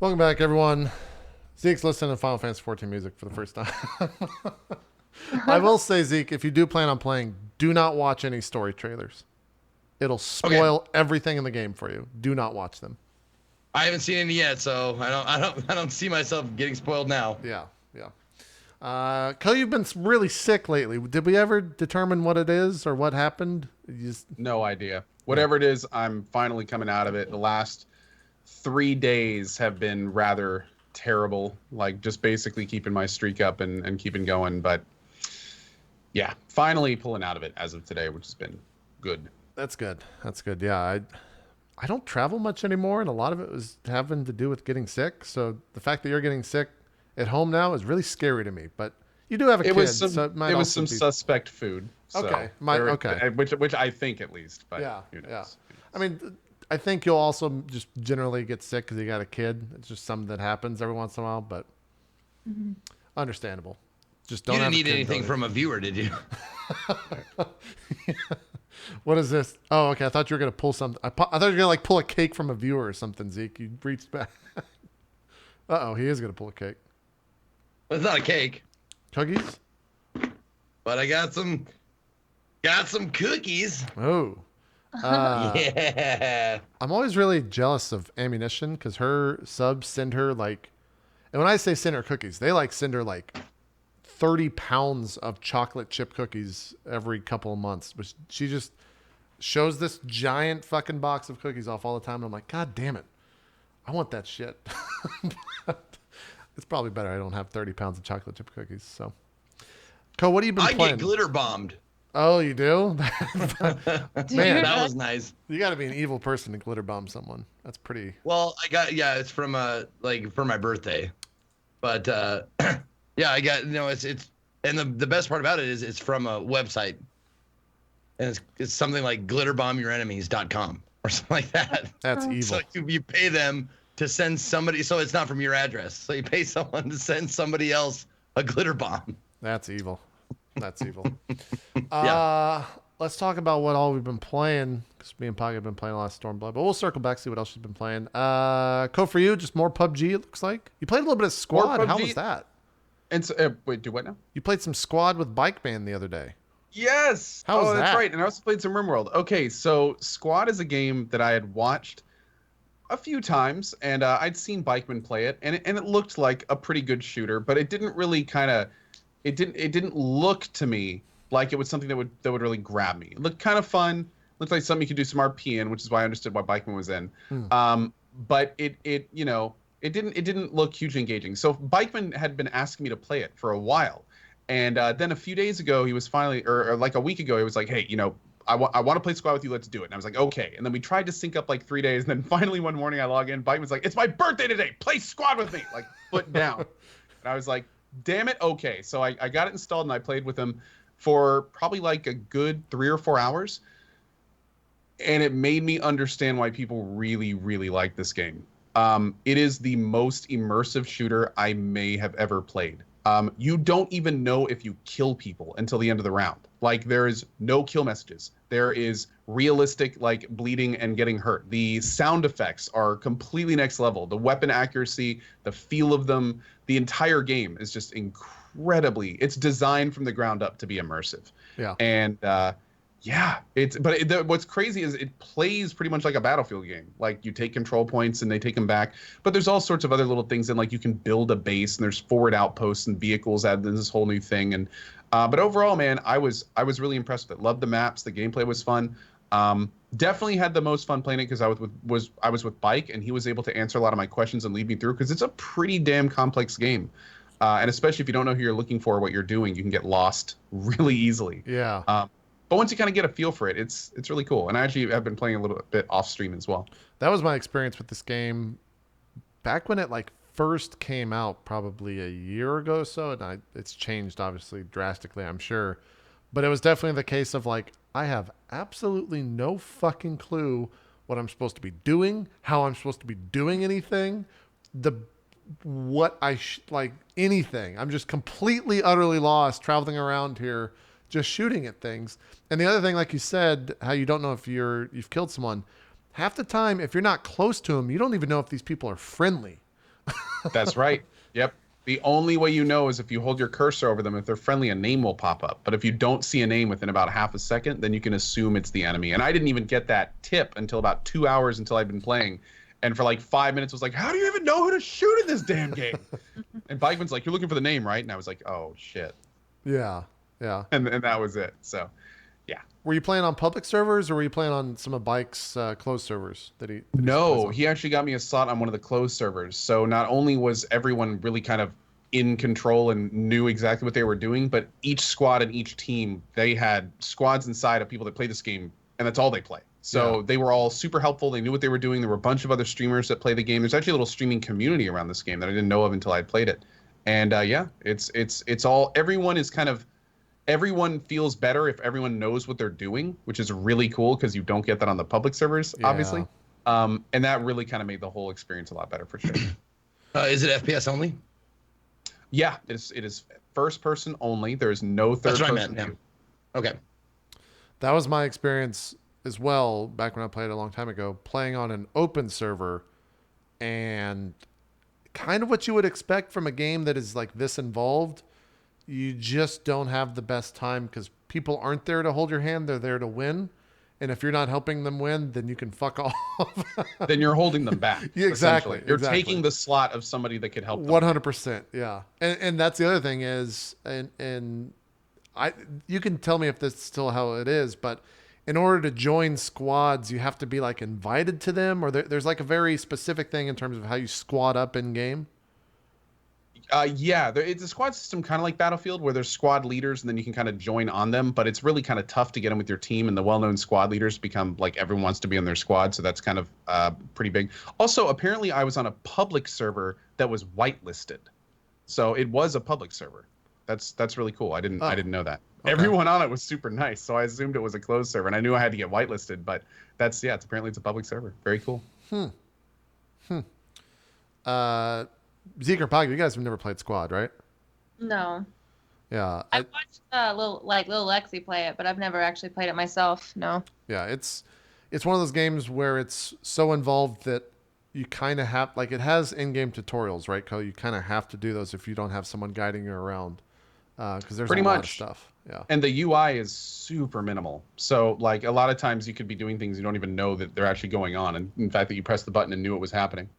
Welcome back, everyone. Zeke's listening to Final Fantasy 14 music for the first time. I will say, Zeke, if you do plan on playing, do not watch any story trailers. It'll Okay. spoil everything in the game for you. Do not watch them. I haven't seen any yet, so I don't see myself getting spoiled now. Yeah, yeah. Ko, you've been really sick lately. Did we ever determine what it is or what happened? No idea. Whatever it is, I'm finally coming out of it. The last 3 days have been rather terrible. Like just basically keeping my streak up and keeping going. But yeah, finally pulling out of it as of today, which has been good. That's good. That's good. Yeah, I don't travel much anymore, and a lot of it was having to do with getting sick. So the fact that you're getting sick at home now is really scary to me. But you do have a It kid, was some so it might it was also some be... suspect food. So Okay. Okay. which I think at least. But Yeah, who knows? yeah. I mean, I think you'll also just generally get sick because you got a kid. It's just something that happens every once in a while, but understandable. Just don't You have didn't a need kid anything until from a viewer, did you? What is this? Oh, okay. I thought you were gonna pull something. I thought you were gonna like pull a cake from a viewer or something. Zeke, you reached back. Oh, he is gonna pull a cake. It's not a cake, Cookies? but I got some cookies. Oh. Yeah. I'm always really jealous of Ammunition because her subs send her like, and when I say send her cookies, they like send her like 30 pounds of chocolate chip cookies every couple of months, which she just shows this giant fucking box of cookies off all the time. And I'm like, God damn it. I want that shit. But it's probably better I don't have 30 pounds of chocolate chip cookies. So, Ko, what have you been I playing? get glitter bombed. Oh, you do? Man, That was nice. you got to be an evil person to glitter bomb someone. That's pretty. Well, it's from like for my birthday. But yeah, I got it's and the best part about it is it's from a website. And it's something like glitterbombyourenemies.com or something like that. That's Oh. evil. So you pay them to send somebody, so it's not from your address. So you pay someone to send somebody else a glitter bomb. That's evil. That's evil. Yeah. Let's talk about what all we've been playing, because me and Pog have been playing a lot of Stormblood, but we'll circle back, see what else you've been playing. Co, for you, just more PUBG, it looks like. You played a little bit of Squad. How PUBG. was that? And so, wait, do what now? You played some Squad with Bike Man the other day. Yes. How was that's that? right. And I also played some RimWorld. Okay, so Squad is a game that I had watched a few times, and I'd seen Bikeman play it, and it looked like a pretty good shooter, but it didn't really it didn't look to me like it was something that would really grab me. It looked kind of fun. Looked like something you could do some RP in, which is why I understood why Bikeman was in. But it didn't look hugely engaging. So Bikeman had been asking me to play it for a while. And then a few days ago, he was finally, or like a week ago, he was like, hey, I want to play Squad with you. Let's do it. And I was like, okay. And then we tried to sync up like 3 days. And then finally one morning I log in. Bike was like, it's my birthday today. Play Squad with me. Like, foot down. And I was like, damn it. Okay. So I got it installed and I played with him for probably like a good 3 or 4 hours. And it made me understand why people really, really like this game. It is the most immersive shooter I may have ever played. You don't even know if you kill people until the end of the round. Like, there is no kill messages. There is realistic, like, bleeding and getting hurt. The sound effects are completely next level. The weapon accuracy, the feel of them, the entire game is just incredibly... It's designed from the ground up to be immersive. Yeah. And, what's crazy is it plays pretty much like a Battlefield game. Like, you take control points and they take them back, but there's all sorts of other little things, and like you can build a base and there's forward outposts and vehicles added to this whole new thing. And but overall, man, I was really impressed with it. Loved the maps, the gameplay was fun. Definitely had the most fun playing it because I was with Bike, and he was able to answer a lot of my questions and lead me through, because it's a pretty damn complex game. And especially if you don't know who you're looking for or what you're doing, you can get lost really easily. Yeah. But once you kind of get a feel for it, it's really cool. And I actually have been playing a little bit off stream as well. That was my experience with this game back when it like first came out, probably a year ago or so. And it's changed obviously drastically, I'm sure. But it was definitely the case of like, I have absolutely no fucking clue what I'm supposed to be doing, how I'm supposed to be doing anything, like anything. I'm just completely, utterly lost traveling around here, just shooting at things. And the other thing, like you said, how you don't know if you've killed someone. Half the time, if you're not close to them, you don't even know if these people are friendly. That's right. Yep. The only way you know is if you hold your cursor over them. If they're friendly, a name will pop up. But if you don't see a name within about half a second, then you can assume it's the enemy. And I didn't even get that tip until about 2 hours until I'd been playing. And for like 5 minutes, was like, how do you even know who to shoot in this damn game? And Bikeman's like, you're looking for the name, right? And I was like, oh, shit. Yeah. Yeah. And that was it. So, yeah. Were you playing on public servers or were you playing on some of Bike's closed servers that he No, plays on? he actually got me a slot on one of the closed servers. So not only was everyone really kind of in control and knew exactly what they were doing, but each squad and each team, they had squads inside of people that play this game, and that's all they play. So they were all super helpful. They knew what they were doing. There were a bunch of other streamers that play the game. There's actually a little streaming community around this game that I didn't know of until I played it. And yeah, it's all, everyone feels better if everyone knows what they're doing, which is really cool because you don't get that on the public servers, obviously. And that really kind of made the whole experience a lot better for sure. Is it FPS only? Yeah, it is first person only. There's no third person view. Okay. That was my experience as well back when I played a long time ago, playing on an open server, and kind of what you would expect from a game that is like this involved. You just don't have the best time because people aren't there to hold your hand. They're there to win. And if you're not helping them win, then you can fuck off. Then you're holding them back. Yeah, exactly. You're taking the slot of somebody that could help them. 100%. Yeah. And that's the other thing is, and you can tell me if this is still how it is, but in order to join squads, you have to be like invited to them, or there's like a very specific thing in terms of how you squad up in game. Yeah, it's a squad system kind of like Battlefield where there's squad leaders and then you can kind of join on them, but it's really kind of tough to get them with your team, and the well-known squad leaders become like everyone wants to be on their squad, so that's kind of pretty big. Also, apparently I was on a public server that was whitelisted. So it was a public server. That's really cool. I didn't know that. Okay. Everyone on it was super nice, so I assumed it was a closed server, and I knew I had to get whitelisted, but apparently it's a public server. Very cool. Zeke or Pog, you guys have never played Squad, right? No. Yeah. I watched little Lexi play it, but I've never actually played it myself. No. Yeah, it's one of those games where it's so involved that you kind of have, like, it has in-game tutorials, right, Co? You kind of have to do those if you don't have someone guiding you around, because there's pretty a lot of much stuff. Yeah. And the UI is super minimal. So, like, a lot of times you could be doing things you don't even know that they're actually going on, and in fact that you pressed the button and knew it was happening.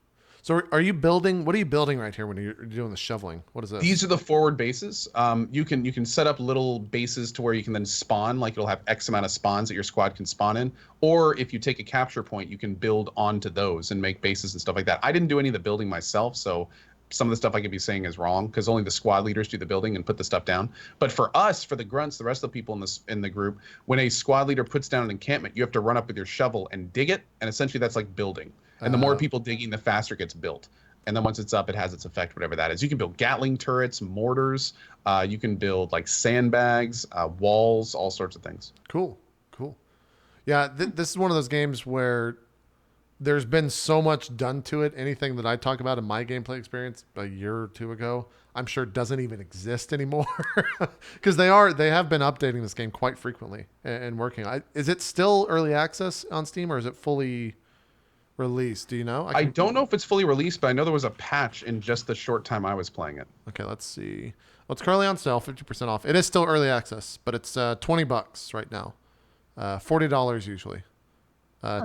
So are you building? What are you building right here when you're doing the shoveling? What is this? These are the forward bases. You can set up little bases to where you can then spawn. Like it'll have X amount of spawns that your squad can spawn in. Or if you take a capture point, you can build onto those and make bases and stuff like that. I didn't do any of the building myself, so some of the stuff I could be saying is wrong because only the squad leaders do the building and put the stuff down. But for us, for the grunts, the rest of the people in the group, when a squad leader puts down an encampment, you have to run up with your shovel and dig it, and essentially that's like building. And the more people digging, the faster it gets built. And then once it's up, it has its effect, whatever that is. You can build Gatling turrets, mortars. You can build like sandbags, walls, all sorts of things. Cool. Yeah, this is one of those games where there's been so much done to it. Anything that I talk about in my gameplay experience a year or two ago, I'm sure doesn't even exist anymore because they have been updating this game quite frequently and working. Is it still early access on Steam or is it fully released? Do you know? I don't know if it's fully released, but I know there was a patch in just the short time I was playing it. Okay, let's see. Well, it's currently on sale, 50% off. It is still early access, but it's $20 right now. $40 usually.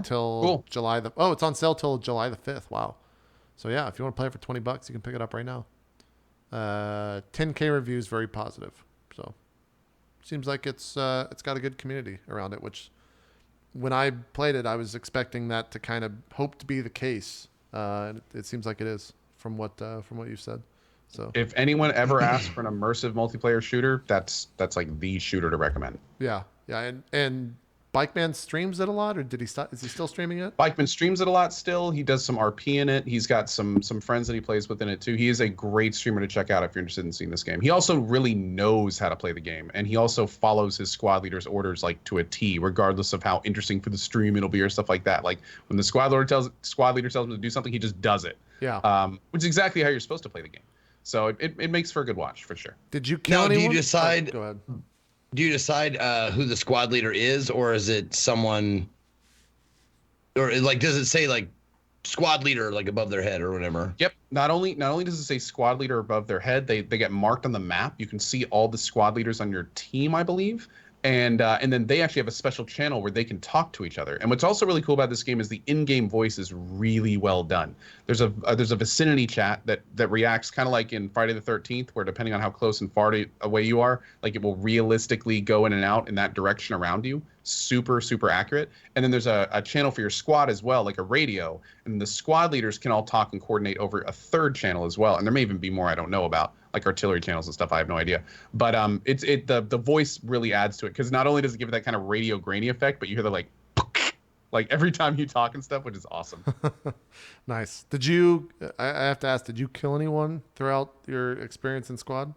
Till cool. July it's on sale till July the 5th. Wow. So yeah, if you want to play it for $20, you can pick it up right now. 10K reviews, very positive. So seems like it's got a good community around it, which when I played it, I was expecting that to kind of hope to be the case. It seems like it is from what you said. So if anyone ever asks for an immersive multiplayer shooter, that's like the shooter to recommend. Yeah, and Bikeman streams it a lot, or did he stop? Is he still streaming it? Bikeman streams it a lot still. He does some RP in it. He's got some friends that he plays with in it too. He is a great streamer to check out if you're interested in seeing this game. He also really knows how to play the game, and he also follows his squad leader's orders like to a T, regardless of how interesting for the stream it'll be or stuff like that. Like when the squad leader tells him to do something, he just does it. Yeah. Which is exactly how you're supposed to play the game. So it makes for a good watch for sure. Did you kill anyone? Do you decide? Oh, go ahead. Do you decide who the squad leader is, or is it someone, or like does it say like squad leader like above their head or whatever. Yep. Not only does it say squad leader above their head, they get marked on the map. You can see all the squad leaders on your team, I believe. And then they actually have a special channel where they can talk to each other. And what's also really cool about this game is the in-game voice is really well done. There's a vicinity chat that reacts kind of like in Friday the 13th, where depending on how close and far away you are, like it will realistically go in and out in that direction around you. Super, super accurate. And then there's a channel for your squad as well, like a radio. And the squad leaders can all talk and coordinate over a third channel as well. And there may even be more I don't know about, like artillery channels and stuff. I have no idea. But the voice really adds to it, because not only does it give it that kind of radio grainy effect, but you hear the like every time you talk and stuff, which is awesome. Nice. Did you? I have to ask. Did you kill anyone throughout your experience in squad?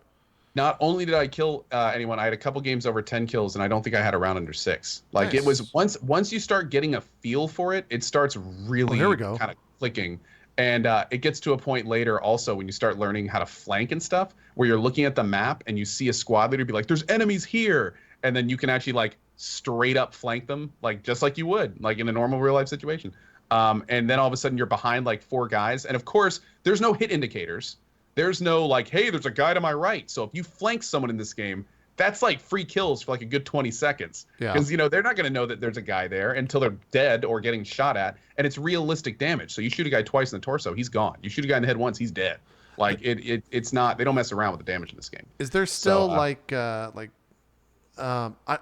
Not only did I kill anyone, I had a couple games over 10 kills, and I don't think I had a round under 6. Like Nice. It was once you start getting a feel for it, it starts really here we go. kind of clicking. And it gets to a point later also when you start learning how to flank and stuff, where you're looking at the map and you see a squad leader be like, there's enemies here. And then you can actually like straight up flank them, like just like you would, like in a normal real life situation. And then all of a sudden you're behind like 4 guys. And of course, there's no hit indicators. There's no like, hey, there's a guy to my right. So if you flank someone in this game, that's like free kills for like a good 20 seconds. Yeah. Because, they're not going to know that there's a guy there until they're dead or getting shot at. And it's realistic damage. So you shoot a guy twice in the torso, he's gone. You shoot a guy in the head once, he's dead. Like it's not, they don't mess around with the damage in this game. Is there still I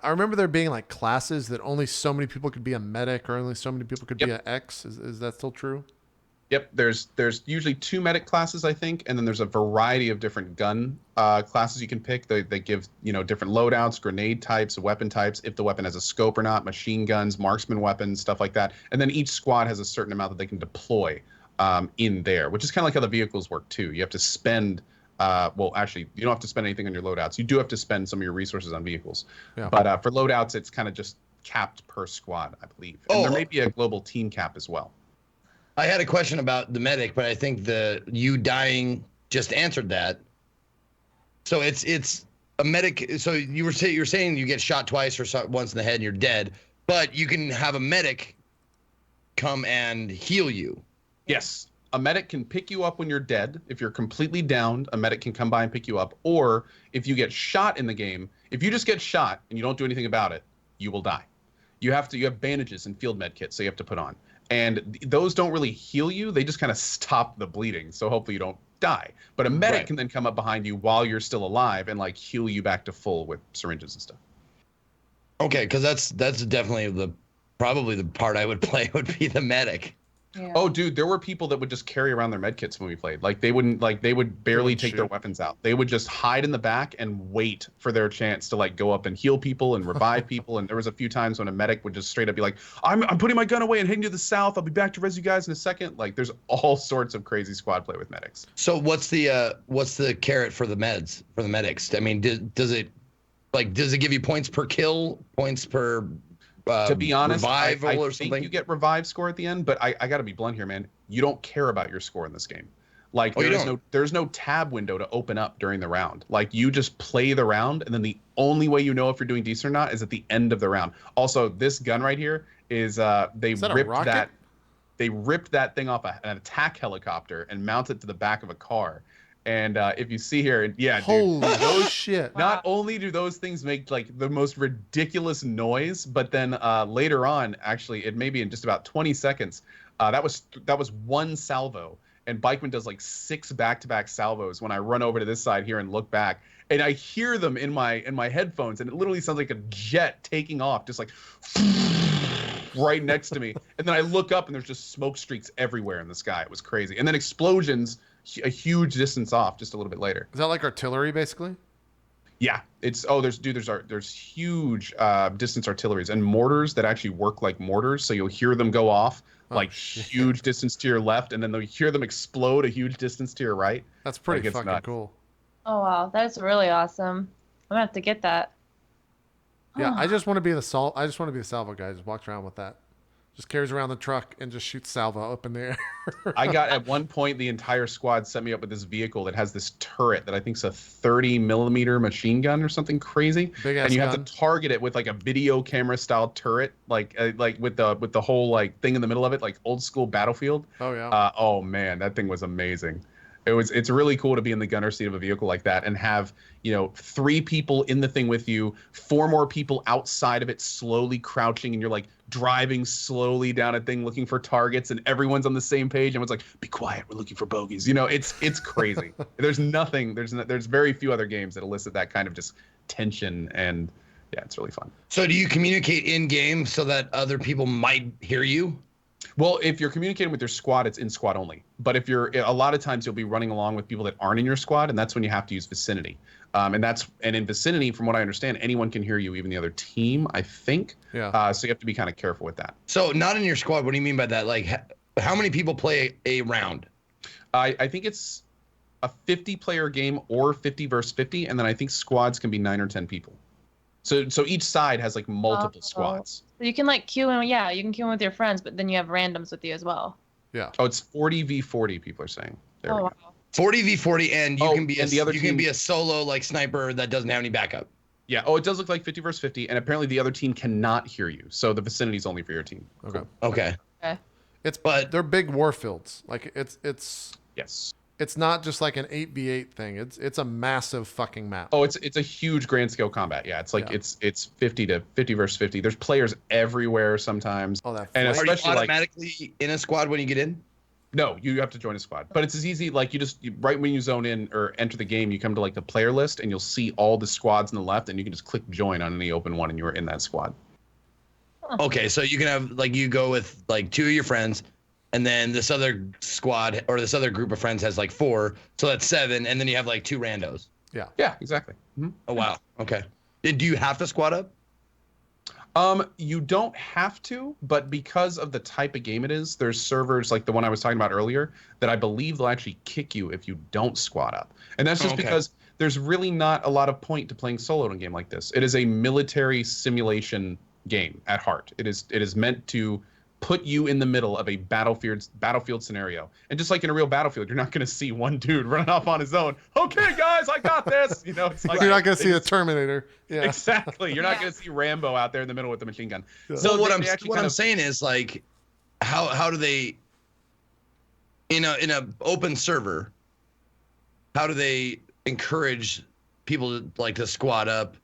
remember there being like classes that only so many people could be a medic or only so many people could be an X. Is that still true? Yep, there's usually 2 medic classes, I think, and then there's a variety of different gun classes you can pick. They give different loadouts, grenade types, weapon types, if the weapon has a scope or not, machine guns, marksman weapons, stuff like that. And then each squad has a certain amount that they can deploy in there, which is kind of like how the vehicles work too. You have to spend well, actually, you don't have to spend anything on your loadouts. You do have to spend some of your resources on vehicles, but for loadouts, it's kind of just capped per squad, I believe. And there may be a global team cap as well. I had a question about the medic, but I think you dying just answered that. So it's a medic. So you're saying you get shot twice or once in the head and you're dead, but you can have a medic come and heal you. Yes. A medic can pick you up when you're dead. If you're completely downed, a medic can come by and pick you up. Or if you get shot in the game, if you just get shot and you don't do anything about it, you will die. You have bandages and field med kits, so you have to put on. And those don't really heal you. They just kind of stop the bleeding. So hopefully you don't die. But a medic can then come up behind you while you're still alive and like heal you back to full with syringes and stuff. Okay, because that's definitely probably the part I would play would be the medic. Yeah. Oh, dude, there were people that would just carry around their med kits when we played. Like they would barely take their weapons out. They would just hide in the back and wait for their chance to like go up and heal people and revive people. And there was a few times when a medic would just straight up be like, I'm putting my gun away and heading to the south. I'll be back to res you guys in a second. Like there's all sorts of crazy squad play with medics. So what's the carrot for the medics? I mean, does it give you points per kill, points per to be honest, revival I or think something? you get revive score at the end, but I got to be blunt here, man. You don't care about your score in this game. Like there's no tab window to open up during the round. Like you just play the round, and then the only way you know if you're doing decent or not is at the end of the round. Also, this gun right here is they ripped that thing off an attack helicopter and mounted it to the back of a car. And if you see here, dude, Holy shit. Not only do those things make like the most ridiculous noise, but then later on, actually, it may be in just about 20 seconds. That was one salvo, and Bikeman does like 6 back-to-back salvos when I run over to this side here and look back, and I hear them in my headphones, and it literally sounds like a jet taking off, just like right next to me. And then I look up, and there's just smoke streaks everywhere in the sky. It was crazy, and then explosions a huge distance off just a little bit later. Is that like artillery basically? Yeah, there's huge distance artilleries and mortars that actually work like mortars, so you'll hear them go off huge distance to your left, and then you'll hear them explode a huge distance to your right. That's pretty fucking cool. Oh wow, that's really awesome. I'm gonna have to get that. Yeah, I just want to be the salvo guy. Just walks around with that. Just carries around the truck and just shoots salvo up in the air. I got at one point the entire squad set me up with this vehicle that has this turret that I think is a 30mm machine gun or something crazy. Big ass and you gun. have to target it with like a video camera style turret, like with the whole like thing in the middle of it, like old school Battlefield. Oh yeah. Oh man, that thing was amazing. It's really cool to be in the gunner seat of a vehicle like that and have, 3 people in the thing with you, 4 more people outside of it slowly crouching, and you're like driving slowly down a thing looking for targets, and everyone's on the same page. Everyone's like, be quiet, we're looking for bogeys. It's crazy. There's very few other games that elicit that kind of just tension, and yeah, it's really fun. So do you communicate in game so that other people might hear you? Well, if you're communicating with your squad, it's in squad only. But if you're, a lot of times you'll be running along with people that aren't in your squad, and that's when you have to use vicinity. And in vicinity, from what I understand, anyone can hear you, even the other team, I think. Yeah. So you have to be kind of careful with that. So not in your squad. What do you mean by that? Like, how many people play a round? I think it's a 50-player game or 50 versus 50, and then I think squads can be 9 or 10 people. So each side has like multiple squads. So you can like queue in, you can queue in with your friends, but then you have randoms with you as well. Yeah. Oh, it's 40v40. People are saying. There we go. Wow. 40v40, and you can be and the other you team can be a solo like sniper that doesn't have any backup. Yeah. Oh, it does look like 50 versus 50, and apparently the other team cannot hear you. So the vicinity is only for your team. Okay. Okay. But they're big war fields. Like it's Yes. It's not just like an 8v8 thing. It's a massive fucking map. Oh, it's a huge grand scale combat. Yeah, it's like Yeah. it's 50 versus 50. There's players everywhere sometimes. Oh, that And Are you especially like automatically in a squad when you get in? no, you have to join a squad. But it's as easy like right when you zone in or enter the game, you come to like the player list and you'll see all the squads on the left, and you can just click join on any open one, and you're in that squad. Okay, so you can have like you go with like 2 of your friends, and then this other squad or this other group of friends has like 4, so that's 7, and then you have like 2 randos. Yeah, exactly. Mm-hmm. Oh wow. Okay. Do you have to squad up? You don't have to, but because of the type of game it is, there's servers like the one I was talking about earlier that I believe they'll actually kick you if you don't squad up. And that's just because there's really not a lot of point to playing solo in a game like this. It is a military simulation game at heart. It is meant to put you in the middle of a battlefield scenario. And just like in a real battlefield, you're not going to see one dude running off on his own. Okay, guys, I got this. It's like You're not gonna see a Terminator. Yeah. Exactly. You're not going to see Rambo out there in the middle with the machine gun. Yeah. So what they I'm saying is like, how do they, in a open server, how do they encourage people to like to squad up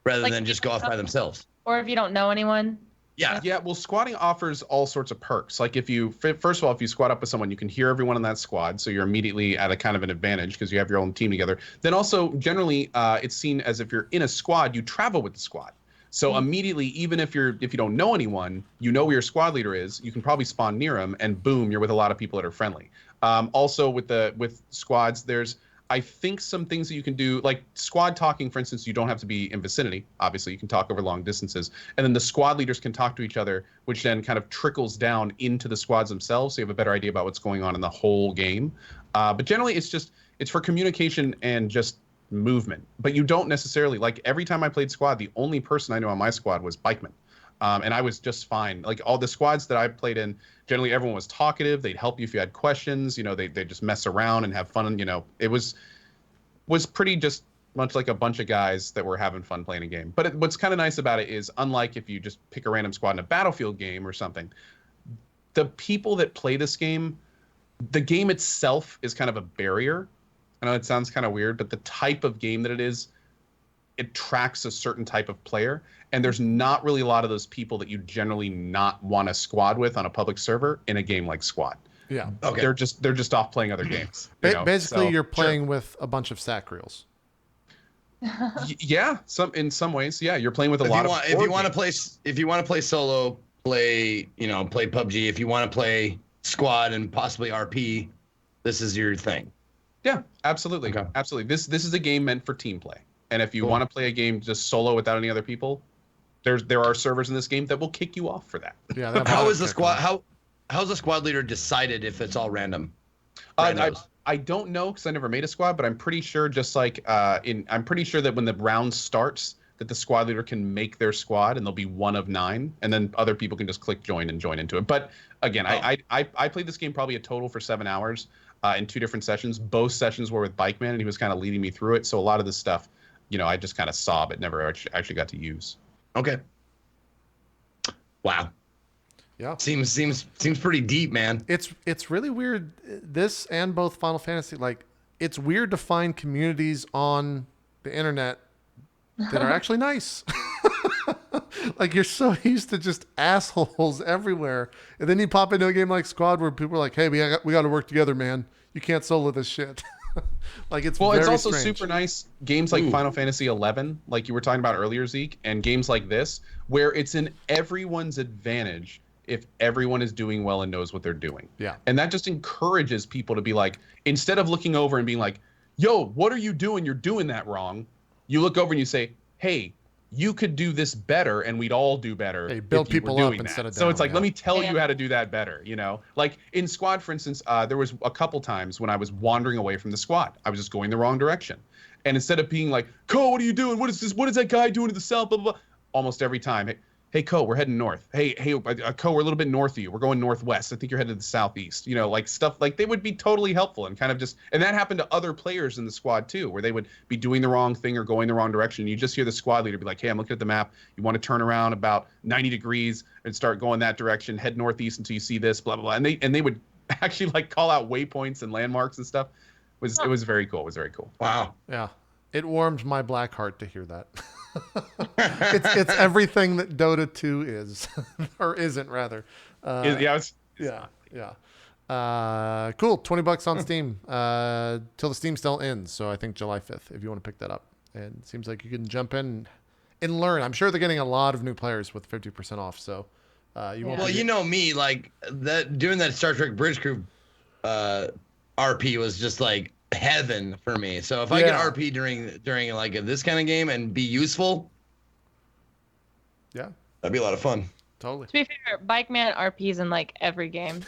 rather Like, than just go off by themselves? Or if you don't know anyone. Yeah. Yeah, well, squatting offers all sorts of perks. Like if you squad up with someone, you can hear everyone in that squad, so you're immediately at a kind of an advantage because you have your own team together. Then also, generally, it's seen as if you're in a squad, you travel with the squad. So immediately, even if you don't know anyone, you know where your squad leader is, you can probably spawn near him, and boom, you're with a lot of people that are friendly. Also, with squads, there's I think some things that you can do, like squad talking, for instance, you don't have to be in vicinity. Obviously, you can talk over long distances. And then the squad leaders can talk to each other, which then kind of trickles down into the squads themselves. So you have a better idea about what's going on in the whole game. But generally, it's for communication and just movement. But you don't necessarily, like every time I played squad, the only person I knew on my squad was Bikeman. And I was just fine. Like all the squads that I played in, generally everyone was talkative. They'd help you if you had questions. They just mess around and have fun. It was pretty just much like a bunch of guys that were having fun playing a game. But what's kind of nice about it is, unlike if you just pick a random squad in a Battlefield game or something, the people that play this game, the game itself is kind of a barrier. I know it sounds kind of weird, but the type of game that it is, it attracts a certain type of player. And there's not really a lot of those people that you generally not want to squad with on a public server in a game like Squad. Yeah. Okay. They're just off playing other games. Basically, you're playing Sure. with a bunch of sack reels. Yeah, in some ways, yeah, you're playing with a lot of. If you want to play solo, play PUBG. If you want to play squad and possibly RP, this is your thing. Yeah, absolutely, Okay. absolutely. This is a game meant for team play. And if you want to play a game just solo without any other people, there are servers in this game that will kick you off for that. Yeah. they have How auto is the kick squad? on. How's the squad leader decided if it's all random? I don't know because I never made a squad, but I'm pretty sure I'm pretty sure that when the round starts, that the squad leader can make their squad, and they'll be one of 9, and then other people can just click join and join into it. But again, I played this game probably a total for 7 hours in 2 different sessions. Both sessions were with Bikeman, and he was kind of leading me through it. So a lot of this stuff, I just kind of saw, but never actually got to use. Okay. Wow. Yeah. Seems pretty deep, man. It's really weird. This and both Final Fantasy, like, it's weird to find communities on the internet that are actually nice. Like, you're so used to just assholes everywhere, and then you pop into a game like Squad where people are like, "Hey, we got to work together, man. You can't solo this shit." Like, it's well, very it's also strange. super nice games like Final Fantasy 11, like you were talking about earlier, Zeke, and games like this where it's in everyone's advantage if everyone is doing well and knows what they're doing. Yeah. And that just encourages people to be like, instead of looking over and being like, "Yo, what are you doing? You're doing that wrong." You look over and you say, "Hey, you could do this better, and we'd all do better." Hey, build if you were people up doing instead that. of So it's down, like, yeah. let me tell you how to do that better. Like in Squad, for instance, there was a couple times when I was wandering away from the squad. I was just going the wrong direction, and instead of being like, "Ko, what are you doing? What is this? What is that guy doing to the south?" Blah blah blah. Almost every time, hey, Ko, we're heading north. Hey, Ko, we're a little bit north of you. We're going northwest. I think you're headed to the southeast. Like stuff like they would be totally helpful and kind of just, and that happened to other players in the squad too, where they would be doing the wrong thing or going the wrong direction. You just hear the squad leader be like, "Hey, I'm looking at the map. You want to turn around about 90 degrees and start going that direction. Head northeast until you see this, blah, blah, blah." And they would actually like call out waypoints and landmarks and stuff. It was very cool. It was very cool. Wow. Yeah. It warmed my black heart to hear that. It's everything that Dota 2 is, or isn't rather. Yeah. Cool. $20 on Steam till the Steam sale ends. So I think July 5th, if you want to pick that up. And it seems like you can jump in and learn. I'm sure they're getting a lot of new players with 50% off. So you won't. Well, you know me, like that doing that Star Trek Bridge Crew RP was just like heaven for me. So if I get RP during like this kind of game and be useful, yeah, that'd be a lot of fun. Totally. To be fair, Bikeman RPs in like every game.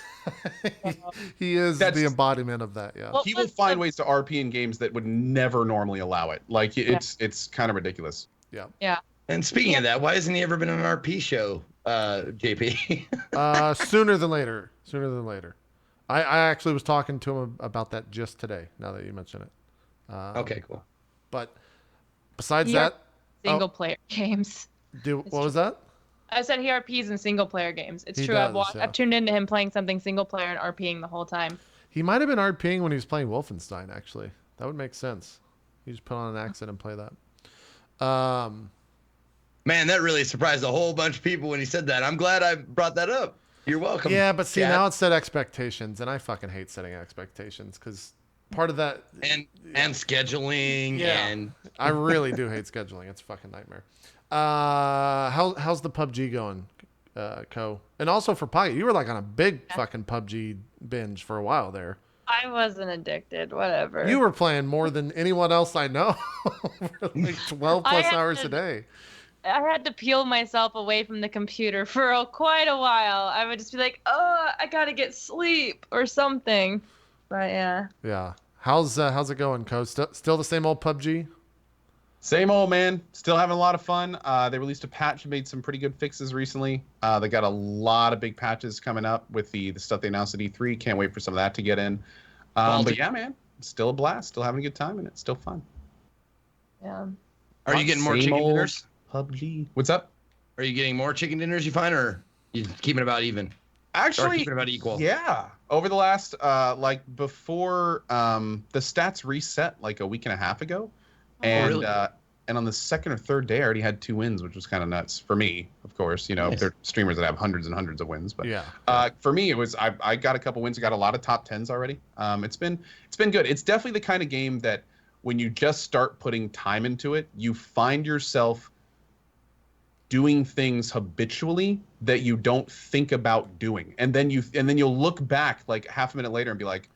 He is the embodiment of that. Yeah. Well, He will find ways to RP in games that would never normally allow it. Like it's kind of ridiculous. Yeah. Yeah. And speaking of that, why hasn't he ever been on an RP show, JP? Sooner than later. Sooner than later. I actually was talking to him about that just today, now that you mention it. Okay, cool. But besides that... Single player games. What was that? I said he RPs in single player games. It's He true. does, I've tuned into him playing something single player and RPing the whole time. He might have been RPing when he was playing Wolfenstein, actually. That would make sense. You just put on an accent and play that. Man, that really surprised a whole bunch of people when he said that. I'm glad I brought that up. You're welcome. Yeah, but see, Kat. now it set expectations, and I fucking hate setting expectations because part of that... And scheduling and... I really do hate scheduling. It's a fucking nightmare. How's the PUBG going, Ko? And also for Pocket, you were like on a big fucking PUBG binge for a while there. I wasn't addicted. Whatever. You were playing more than anyone else I know. For like 12 plus hours a day. I had to peel myself away from the computer for quite a while. I would just be like, "Oh, I gotta get sleep or something." But yeah. Yeah. How's it going, Ko? Still the same old PUBG? Same old, man. Still having a lot of fun. They released a patch, made some pretty good fixes recently. They got a lot of big patches coming up with the stuff they announced at E3. Can't wait for some of that to get in. But yeah, man, still a blast. Still having a good time, and it's still fun. Yeah. Are you getting more Same chicken old dinners? PUBG. What's up? Are you getting more chicken dinners you find, or you keeping it about even? Or Actually, keeping it about equal? yeah. Over the last, like before the stats reset like a week and a half ago, and really? And on the second or third day, I already had 2 wins, which was kind of nuts for me. Of course, Nice. there are streamers that have hundreds and hundreds of wins, but Yeah. for me, it was I got a couple wins. I got a lot of top 10s already. It's been good. It's definitely the kind of game that when you just start putting time into it, you find yourself doing things habitually that you don't think about doing, and then you'll look back like half a minute later and be like,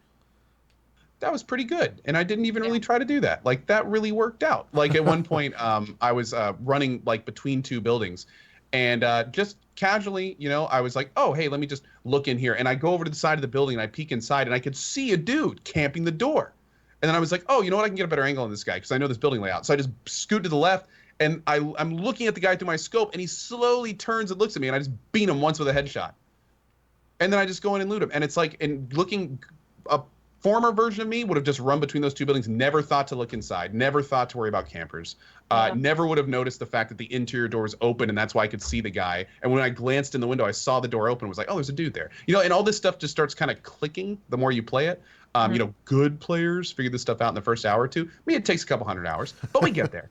that was pretty good, and I didn't even really try to do that. Like, that really worked out. Like, at one point, I was running like between 2 buildings, and just casually, I was like, oh, hey, let me just look in here, and I go over to the side of the building and I peek inside, and I could see a dude camping the door. And then I was like, oh, you know what? I can get a better angle on this guy because I know this building layout. So I just scoot to the left, And I'm looking at the guy through my scope, and he slowly turns and looks at me, and I just beat him once with a headshot. And then I just go in and loot him. And it's like, a former version of me would have just run between those two buildings, never thought to look inside, never thought to worry about campers, never would have noticed the fact that the interior door was open, and that's why I could see the guy. And when I glanced in the window, I saw the door open and was like, oh, there's a dude there. And all this stuff just starts kind of clicking the more you play it. Good players figure this stuff out in the first hour or two. I mean, it takes a couple 100 hours, but we get there.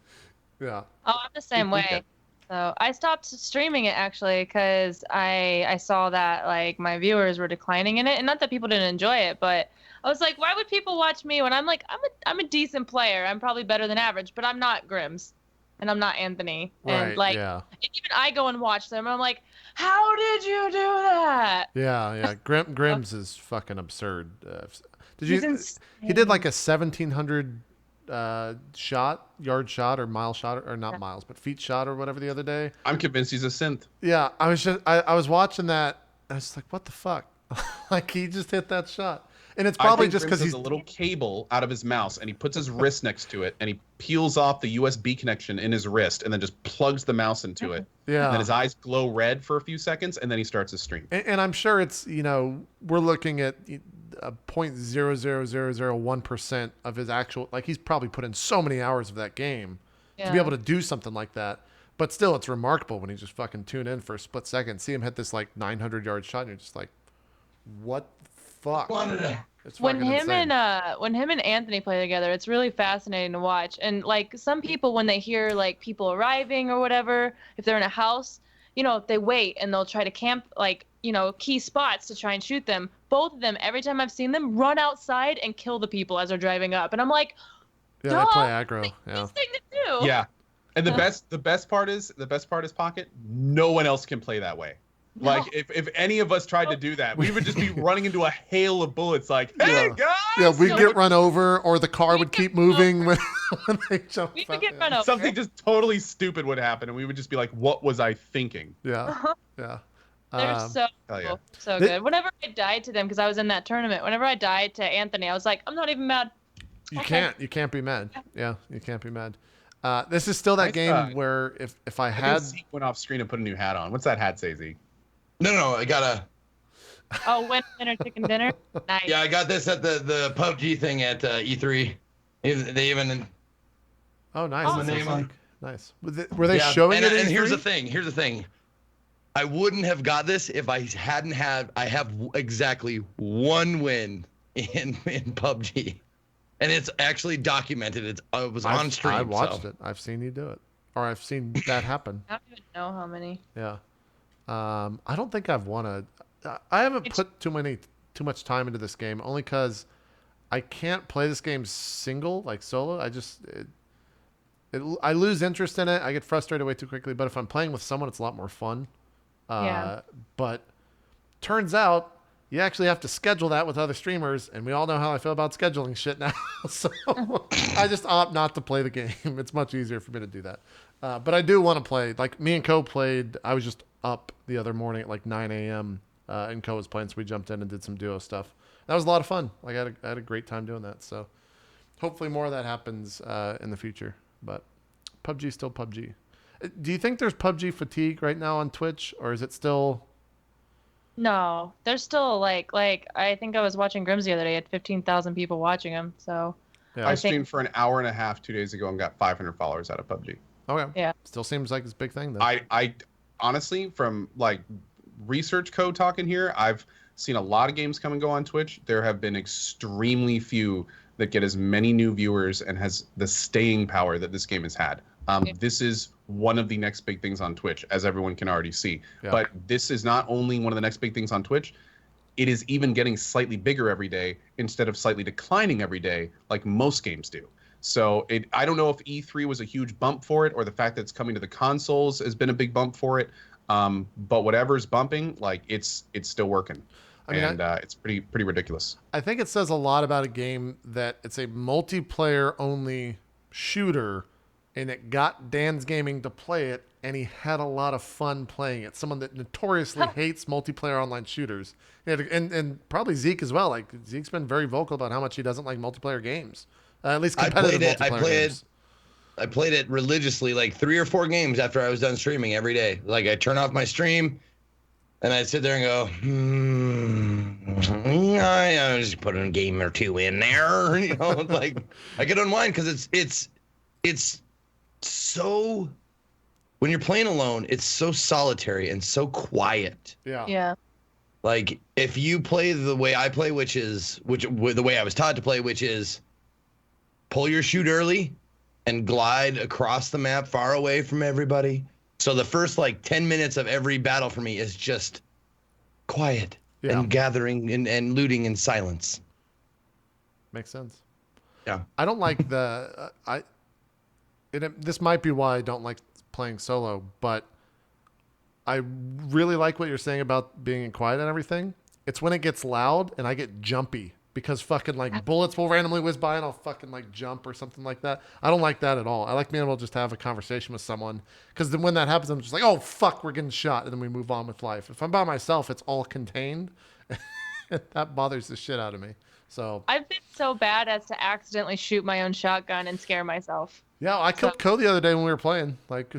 Yeah. Oh, I'm the same way. So I stopped streaming it actually because I saw that like my viewers were declining in it, and not that people didn't enjoy it, but I was like, why would people watch me when I'm like I'm a decent player. I'm probably better than average, but I'm not Grims, and I'm not Anthony, and Right, yeah. and even I go and watch them, and I'm like, how did you do that? Yeah. Grims is fucking absurd. Did He's you? insane. He did like a 1,700 yard shot or mile shot or not miles, but feet shot or whatever the other day. I'm convinced he's a synth. Yeah, I was watching that. I was like, what the fuck? Like he just hit that shot, and it's probably just because he's a little cable out of his mouse, and he puts his wrist next to it, and he peels off the USB connection in his wrist, and then just plugs the mouse into it. Yeah. And then his eyes glow red for a few seconds, and then he starts his stream. And I'm sure it's we're looking at a 0.00001% of his actual, like he's probably put in so many hours of that game to be able to do something like that. But still, it's remarkable when you just fucking tune in for a split second, see him hit this like 900-yard shot, and you're just like, what the fuck? It's when fucking him insane. and Anthony play together, it's really fascinating to watch. And like some people, when they hear like people arriving or whatever, if they're in a house, they wait and they'll try to camp like key spots to try and shoot them. Both of them, every time I've seen them, run outside and kill the people as they're driving up, and I'm like, Yeah, they play aggro. Yeah. Best thing to do. Yeah. And the best part is Pocket, no one else can play that way. No. Like if any of us tried to do that, we would just be running into a hail of bullets like, hey Yeah. guys! Yeah, we'd No. get run over, or the car would keep moving when they jump. We would get run over. Something just totally stupid would happen, and we would just be like, what was I thinking? Yeah, yeah. They're so hell yeah. cool. So They- good. Whenever I died to them, because I was in that tournament, whenever I died to Anthony, I was like, I'm not even mad. You Okay. can't be mad. Yeah, you can't be mad. This is still that Nice game try. where if I I had think Zeke went off screen and put a new hat on. What's that hat say, Zeke? No, I got a. Oh, winner chicken dinner. Nice. Yeah, I got this at the PUBG thing at E3. They even. oh nice, Oh, that sounds name like on- nice. Were they Yeah, showing and, it? And here's the thing. thing. I wouldn't have got this if I hadn't had. I have exactly one win in PUBG, and it's actually documented. It was on stream. I watched so. it. I've seen you do it, or I've seen that happen. I don't even know how many. Yeah. I don't think I've won a. I haven't put too much time into this game, only because I can't play this game single, like solo. I lose interest in it. I get frustrated way too quickly. But if I'm playing with someone, it's a lot more fun. Yeah. But turns out you actually have to schedule that with other streamers, and we all know how I feel about scheduling shit now. So I just opt not to play the game. It's much easier for me to do that. But I do want to play. Like me and Co played. I was just up the other morning at like 9 a.m. And Co was playing, so we jumped in and did some duo stuff. That was a lot of fun. Like I had a great time doing that. So hopefully more of that happens in the future. But PUBG's still PUBG. Do you think there's PUBG fatigue right now on Twitch, or is it still? No, there's still like I think I was watching Grims the other day. Had 15,000 people watching him. So Yeah. I I think- streamed for an hour and a half 2 days ago and got 500 followers out of PUBG. Okay. Yeah. Still seems like it's a big thing though. I honestly, from like research code talking here, I've seen a lot of games come and go on Twitch. There have been extremely few that get as many new viewers and has the staying power that this game has had. Yeah. This is one of the next big things on Twitch, as everyone can already see. Yeah. But this is not only one of the next big things on Twitch, it is even getting slightly bigger every day instead of slightly declining every day like most games do. So I don't know if E3 was a huge bump for it, or the fact that it's coming to the consoles has been a big bump for it. But whatever's bumping, like it's still working. I mean, It's pretty ridiculous. I think it says a lot about a game that it's a multiplayer only shooter, and it got Dan's Gaming to play it, and he had a lot of fun playing it. Someone that notoriously hates multiplayer online shooters, and probably Zeke as well. Like Zeke's been very vocal about how much he doesn't like multiplayer games, at least I competitive played it. multiplayer I played. games. I played it religiously, like 3 or 4 games after I was done streaming every day. Like I turn off my stream, and I'd sit there and go, I just put a game or 2 in there. You know, like I could unwind because it's so. When you're playing alone, it's so solitary and so quiet. Yeah. Yeah. Like if you play the way I play, the way I was taught to play, which is pull your chute early and glide across the map far away from everybody. So the first like 10 minutes of every battle for me is just quiet and gathering and looting in silence. Makes sense. Yeah. I don't like this might be why I don't like playing solo, but I really like what you're saying about being quiet and everything. It's when it gets loud and I get jumpy because fucking like bullets will randomly whiz by and I'll fucking like jump or something like that. I don't like that at all. I like being able to just have a conversation with someone because then when that happens, I'm just like, oh fuck, we're getting shot, and then we move on with life. If I'm by myself, it's all contained. That bothers the shit out of me. So I've been so bad as to accidentally shoot my own shotgun and scare myself. yeah, I killed Ko the other day when we were playing. Like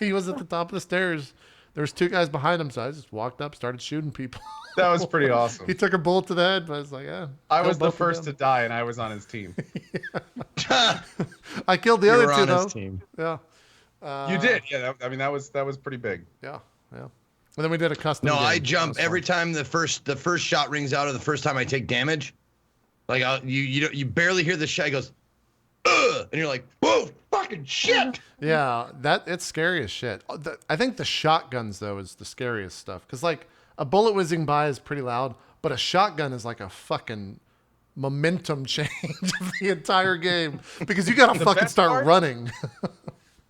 he was at the top of the stairs. There was 2 guys behind him, so I just walked up, started shooting people. That was pretty awesome. He took a bullet to the head, but I was like, yeah. I was the first to die, and I was on his team. I killed the other You're 2 on though. his team. Yeah. You did, yeah. That was pretty big. Yeah, yeah. And then we did a custom. No, game. I That jump was every fun. time the first shot rings out, or the first time I take damage. Like you barely hear the shot. It goes, ugh, and you're like, whoa, fucking shit. Yeah, it's scary as shit. I think the shotguns though is the scariest stuff because like a bullet whizzing by is pretty loud, but a shotgun is like a fucking momentum change of the entire game because you gotta fucking best start part? running.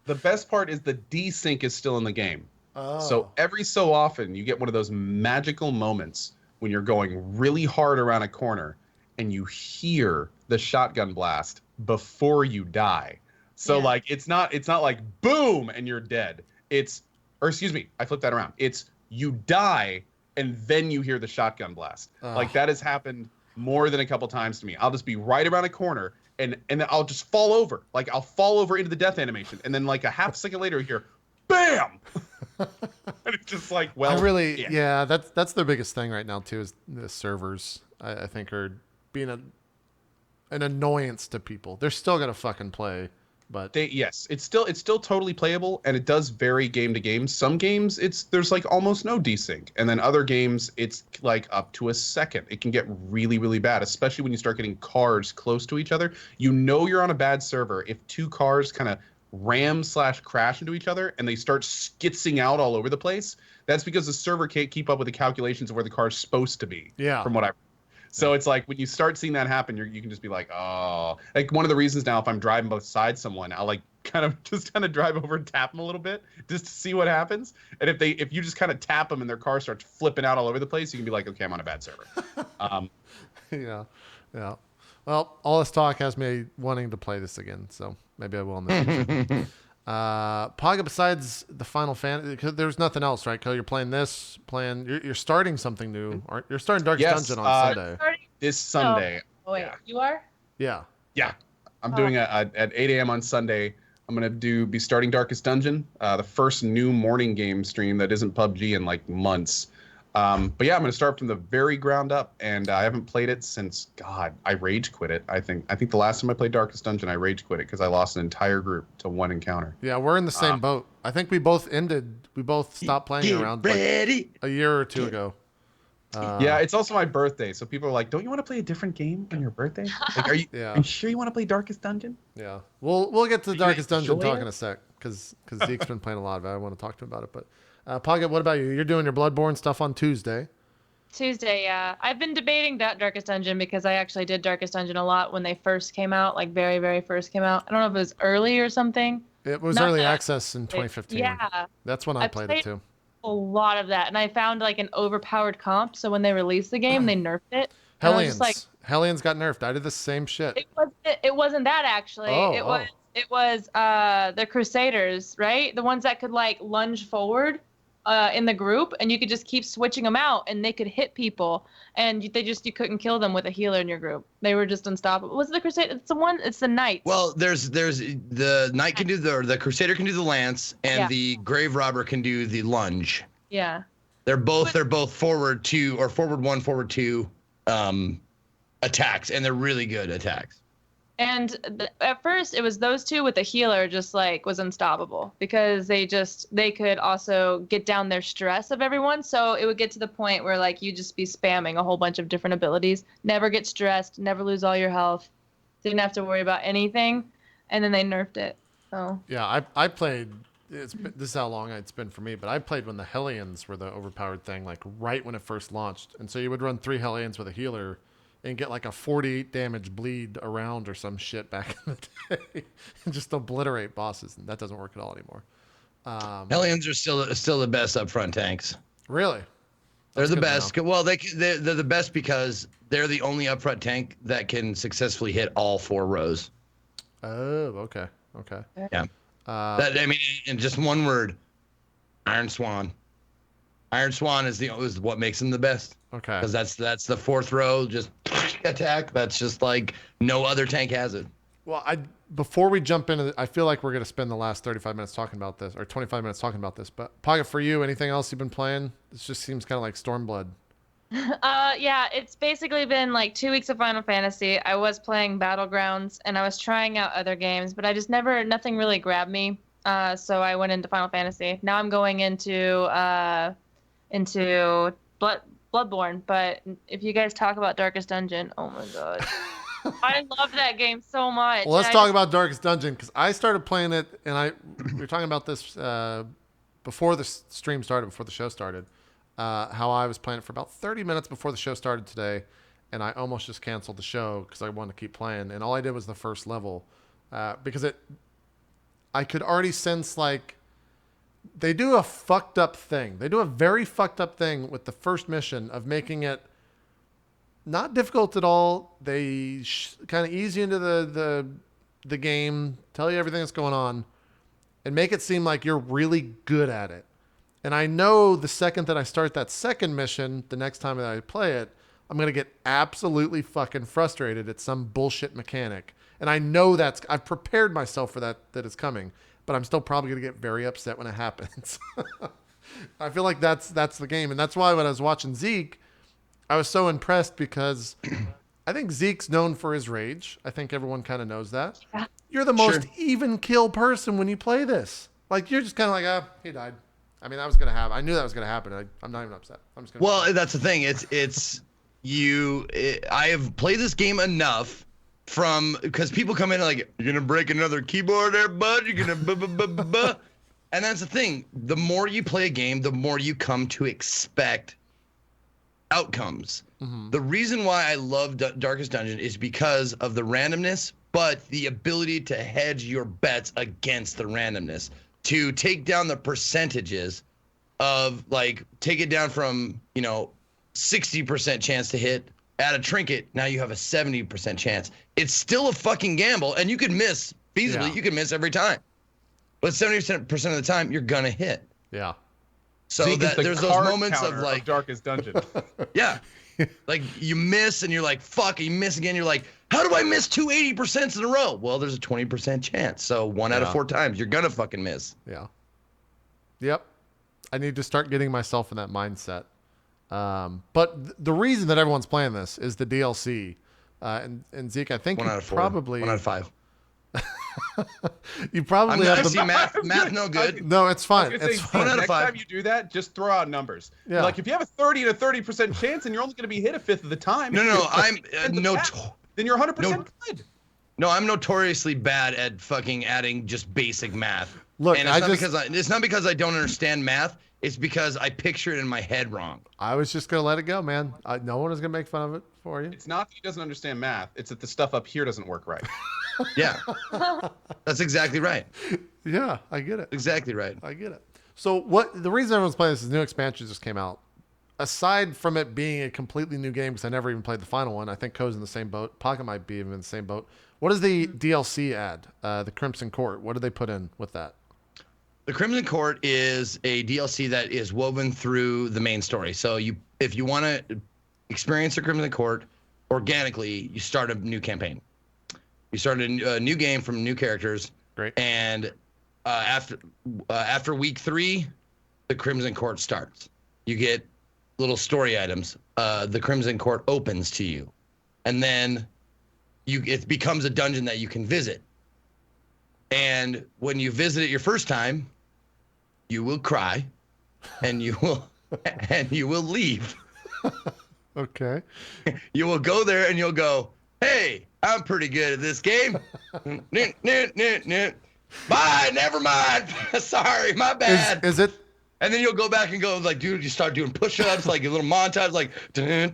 The best part is the desync is still in the game. Oh. So every so often you get one of those magical moments when you're going really hard around a corner and you hear the shotgun blast before you die. So Yeah. like it's not like boom and you're dead. Or excuse me, I flipped that around. It's you die and then you hear the shotgun blast. Like that has happened more than a couple times to me. I'll just be right around a corner and then I'll just fall over. Like I'll fall over into the death animation and then like a half second later you hear bam. And it's just like, well, I really, yeah, that's their biggest thing right now too is the servers. I think are being an annoyance to people. They're still gonna fucking play, but Yes, it's still totally playable, and it does vary game to game. Some games there's like almost no desync, and then other games it's like up to a second. It can get really really bad, especially when you start getting cars close to each other. You know you're on a bad server if 2 cars kind of ram/crash into each other and they start skitzing out all over the place. That's because the server can't keep up with the calculations of where the car's supposed to be. Yeah. From what I. So it's like when you start seeing that happen, you can just be like, oh, like one of the reasons now if I'm driving beside someone, I'll like kind of drive over and tap them a little bit just to see what happens. And if you just kind of tap them and their car starts flipping out all over the place, you can be like, okay, I'm on a bad server. yeah. Well, all this talk has me wanting to play this again, so maybe I will in the future. Paga, besides the Final Fantasy, because there's nothing else, right? Ko, you're playing this, you're starting something new. You're starting Darkest Yes, Dungeon on Sunday. This Sunday. Oh, wait, Yeah. you are? Yeah. Yeah, I'm doing at 8 a.m. on Sunday. I'm gonna be starting Darkest Dungeon, the first new morning game stream that isn't PUBG in like months. But yeah, I'm gonna start from the very ground up, and I haven't played it since I rage quit it. I think the last time I played Darkest Dungeon, I rage quit it because I lost an entire group to one encounter. Yeah, we're in the same boat. I think we both stopped playing around like a year or 2 ago. Yeah, it's also my birthday, so people are like, "Don't you want to play a different game on your birthday? Like, are you sure you want to play Darkest Dungeon?" Yeah, we'll get to the Darkest Dungeon enjoy talk it? in a sec because Zeke's been playing a lot of it. I want to talk to him about it. But Paga, what about you? You're doing your Bloodborne stuff on Tuesday. Tuesday, yeah. I've been debating that Darkest Dungeon because I actually did Darkest Dungeon a lot when they first came out, like very, very first came out. I don't know if it was early or something. It was Not early that- access in 2015. Yeah, That's when I played it too. a lot of that. And I found like an overpowered comp, so when they released the game, they nerfed it. And I was just like, Hellions got nerfed. I did the same shit. it wasn't that actually. It was the Crusaders, right? The ones that could like lunge forward. in the group, and you could just keep switching them out, and they could hit people, and you couldn't kill them with a healer in your group. They were just unstoppable. Was it the Crusade? It's the Knight. Well, there's the Knight can do the Crusader can do the lance, and the Grave Robber can do the lunge. Yeah. They're both forward 2 or forward 1, forward 2 attacks, and they're really good attacks. And at first, it was those two with the healer just like was unstoppable because they could also get down their stress of everyone. So it would get to the point where like you just be spamming a whole bunch of different abilities, never get stressed, never lose all your health, didn't have to worry about anything, and then they nerfed it. So yeah, I played. This is how long it's been for me, but I played when the Hellions were the overpowered thing, like right when it first launched, and so you would run 3 Hellions with a healer and get like a 48 damage bleed around or some shit back in the day and just obliterate bosses. And that doesn't work at all anymore. Hellions are still the best upfront tanks. Really? They're the best. Well, they're the best because they're the only upfront tank that can successfully hit all 4 rows. Oh, okay. Yeah. That, I mean, in just one word, Iron Swan. Iron Swan is what makes them the best. Okay. Because that's the 4th row, just attack. That's just like no other tank has it. Well, before we jump into, I feel like we're going to spend the last 35 minutes talking about this, or 25 minutes talking about this. But Pocket, for you, anything else you've been playing? This just seems kind of like Stormblood. Yeah, it's basically been like 2 weeks of Final Fantasy. I was playing Battlegrounds and I was trying out other games, but I just nothing really grabbed me. So I went into Final Fantasy. Now I'm going into Bloodborne. But if you guys talk about Darkest Dungeon, oh my god, I love that game so much. Well, let's talk about Darkest Dungeon because I started playing it, and we were talking about this before the stream started, before the show started. How I was playing it for about 30 minutes before the show started today, and I almost just canceled the show because I wanted to keep playing. And all I did was the first level because I could already sense like they do a fucked up thing. They do a very fucked up thing with the first mission of making it not difficult at all. They kind of ease you into the game, tell you everything that's going on, and make it seem like you're really good at it. And I know the second that I start that second mission, the next time that I play it, I'm going to get absolutely fucking frustrated at some bullshit mechanic. And I know I've prepared myself for that it's coming, but I'm still probably going to get very upset when it happens. I feel like that's the game. And that's why when I was watching Zeke, I was so impressed because I think Zeke's known for his rage. I think everyone kind of knows that. Yeah. You're the most even kill person when you play this. Like, you're just kind of like, he died. I mean, that was going to happen. I knew that was going to happen. I'm not even upset. I'm just going to. Well, that's the thing. I have played this game enough because people come in like, you're going to break another keyboard there, bud? You're going to And that's the thing. The more you play a game, the more you come to expect outcomes. Mm-hmm. The reason why I love Darkest Dungeon is because of the randomness, but the ability to hedge your bets against the randomness, to take down the percentages of, like, take it down from, 60% chance to hit, add a trinket, now you have a 70% chance. It's still a fucking gamble, and you could miss feasibly. Yeah. You can miss every time. But 70% of the time, you're going to hit. Yeah. So there's those moments of, like, Darkest Dungeon. Yeah. Like, you miss, and you're like, fuck, you miss again. You're like, how do I miss 280% in a row? Well, there's a 20% chance. So 1 out of 4 times, you're going to fucking miss. Yeah. Yep. I need to start getting myself in that mindset. But the reason that everyone's playing this is the DLC. And Zeke, I think 1 out of 4. Probably 1 out of 5. You probably have to see math no good. No, it's fine. It's fine. 1 out of 5. Next time you do that, just throw out numbers. Yeah. Like, if you have a 30 to 30% chance and you're only going to be hit a fifth of the time. No, I'm then you're 100% good. No, I'm notoriously bad at fucking adding just basic math. Look, and it's not because I don't understand math. It's because I picture it in my head wrong. I was just going to let it go, man. No one is going to make fun of it for you. It's not that he doesn't understand math. It's that the stuff up here doesn't work right. Yeah. That's exactly right. Yeah, I get it. Exactly right. I get it. So the reason everyone's playing this is the new expansion just came out. Aside from it being a completely new game, because I never even played the final one, I think Co's in the same boat. Pocket might be even in the same boat. What does the DLC add? The Crimson Court. What did they put in with that? The Crimson Court is a DLC that is woven through the main story. So if you want to experience the Crimson Court organically, you start a new campaign. You start a new game from new characters. Great. And after week 3, the Crimson Court starts. You get little story items. The Crimson Court opens to you, and then it becomes a dungeon that you can visit. And when you visit it your first time, you will cry, and you will leave. Okay. You will go there and you'll go, hey, I'm pretty good at this game. Bye, never mind. Sorry, my bad. Is it? And then you'll go back and go like, dude, you start doing push-ups, like a little montage, like doing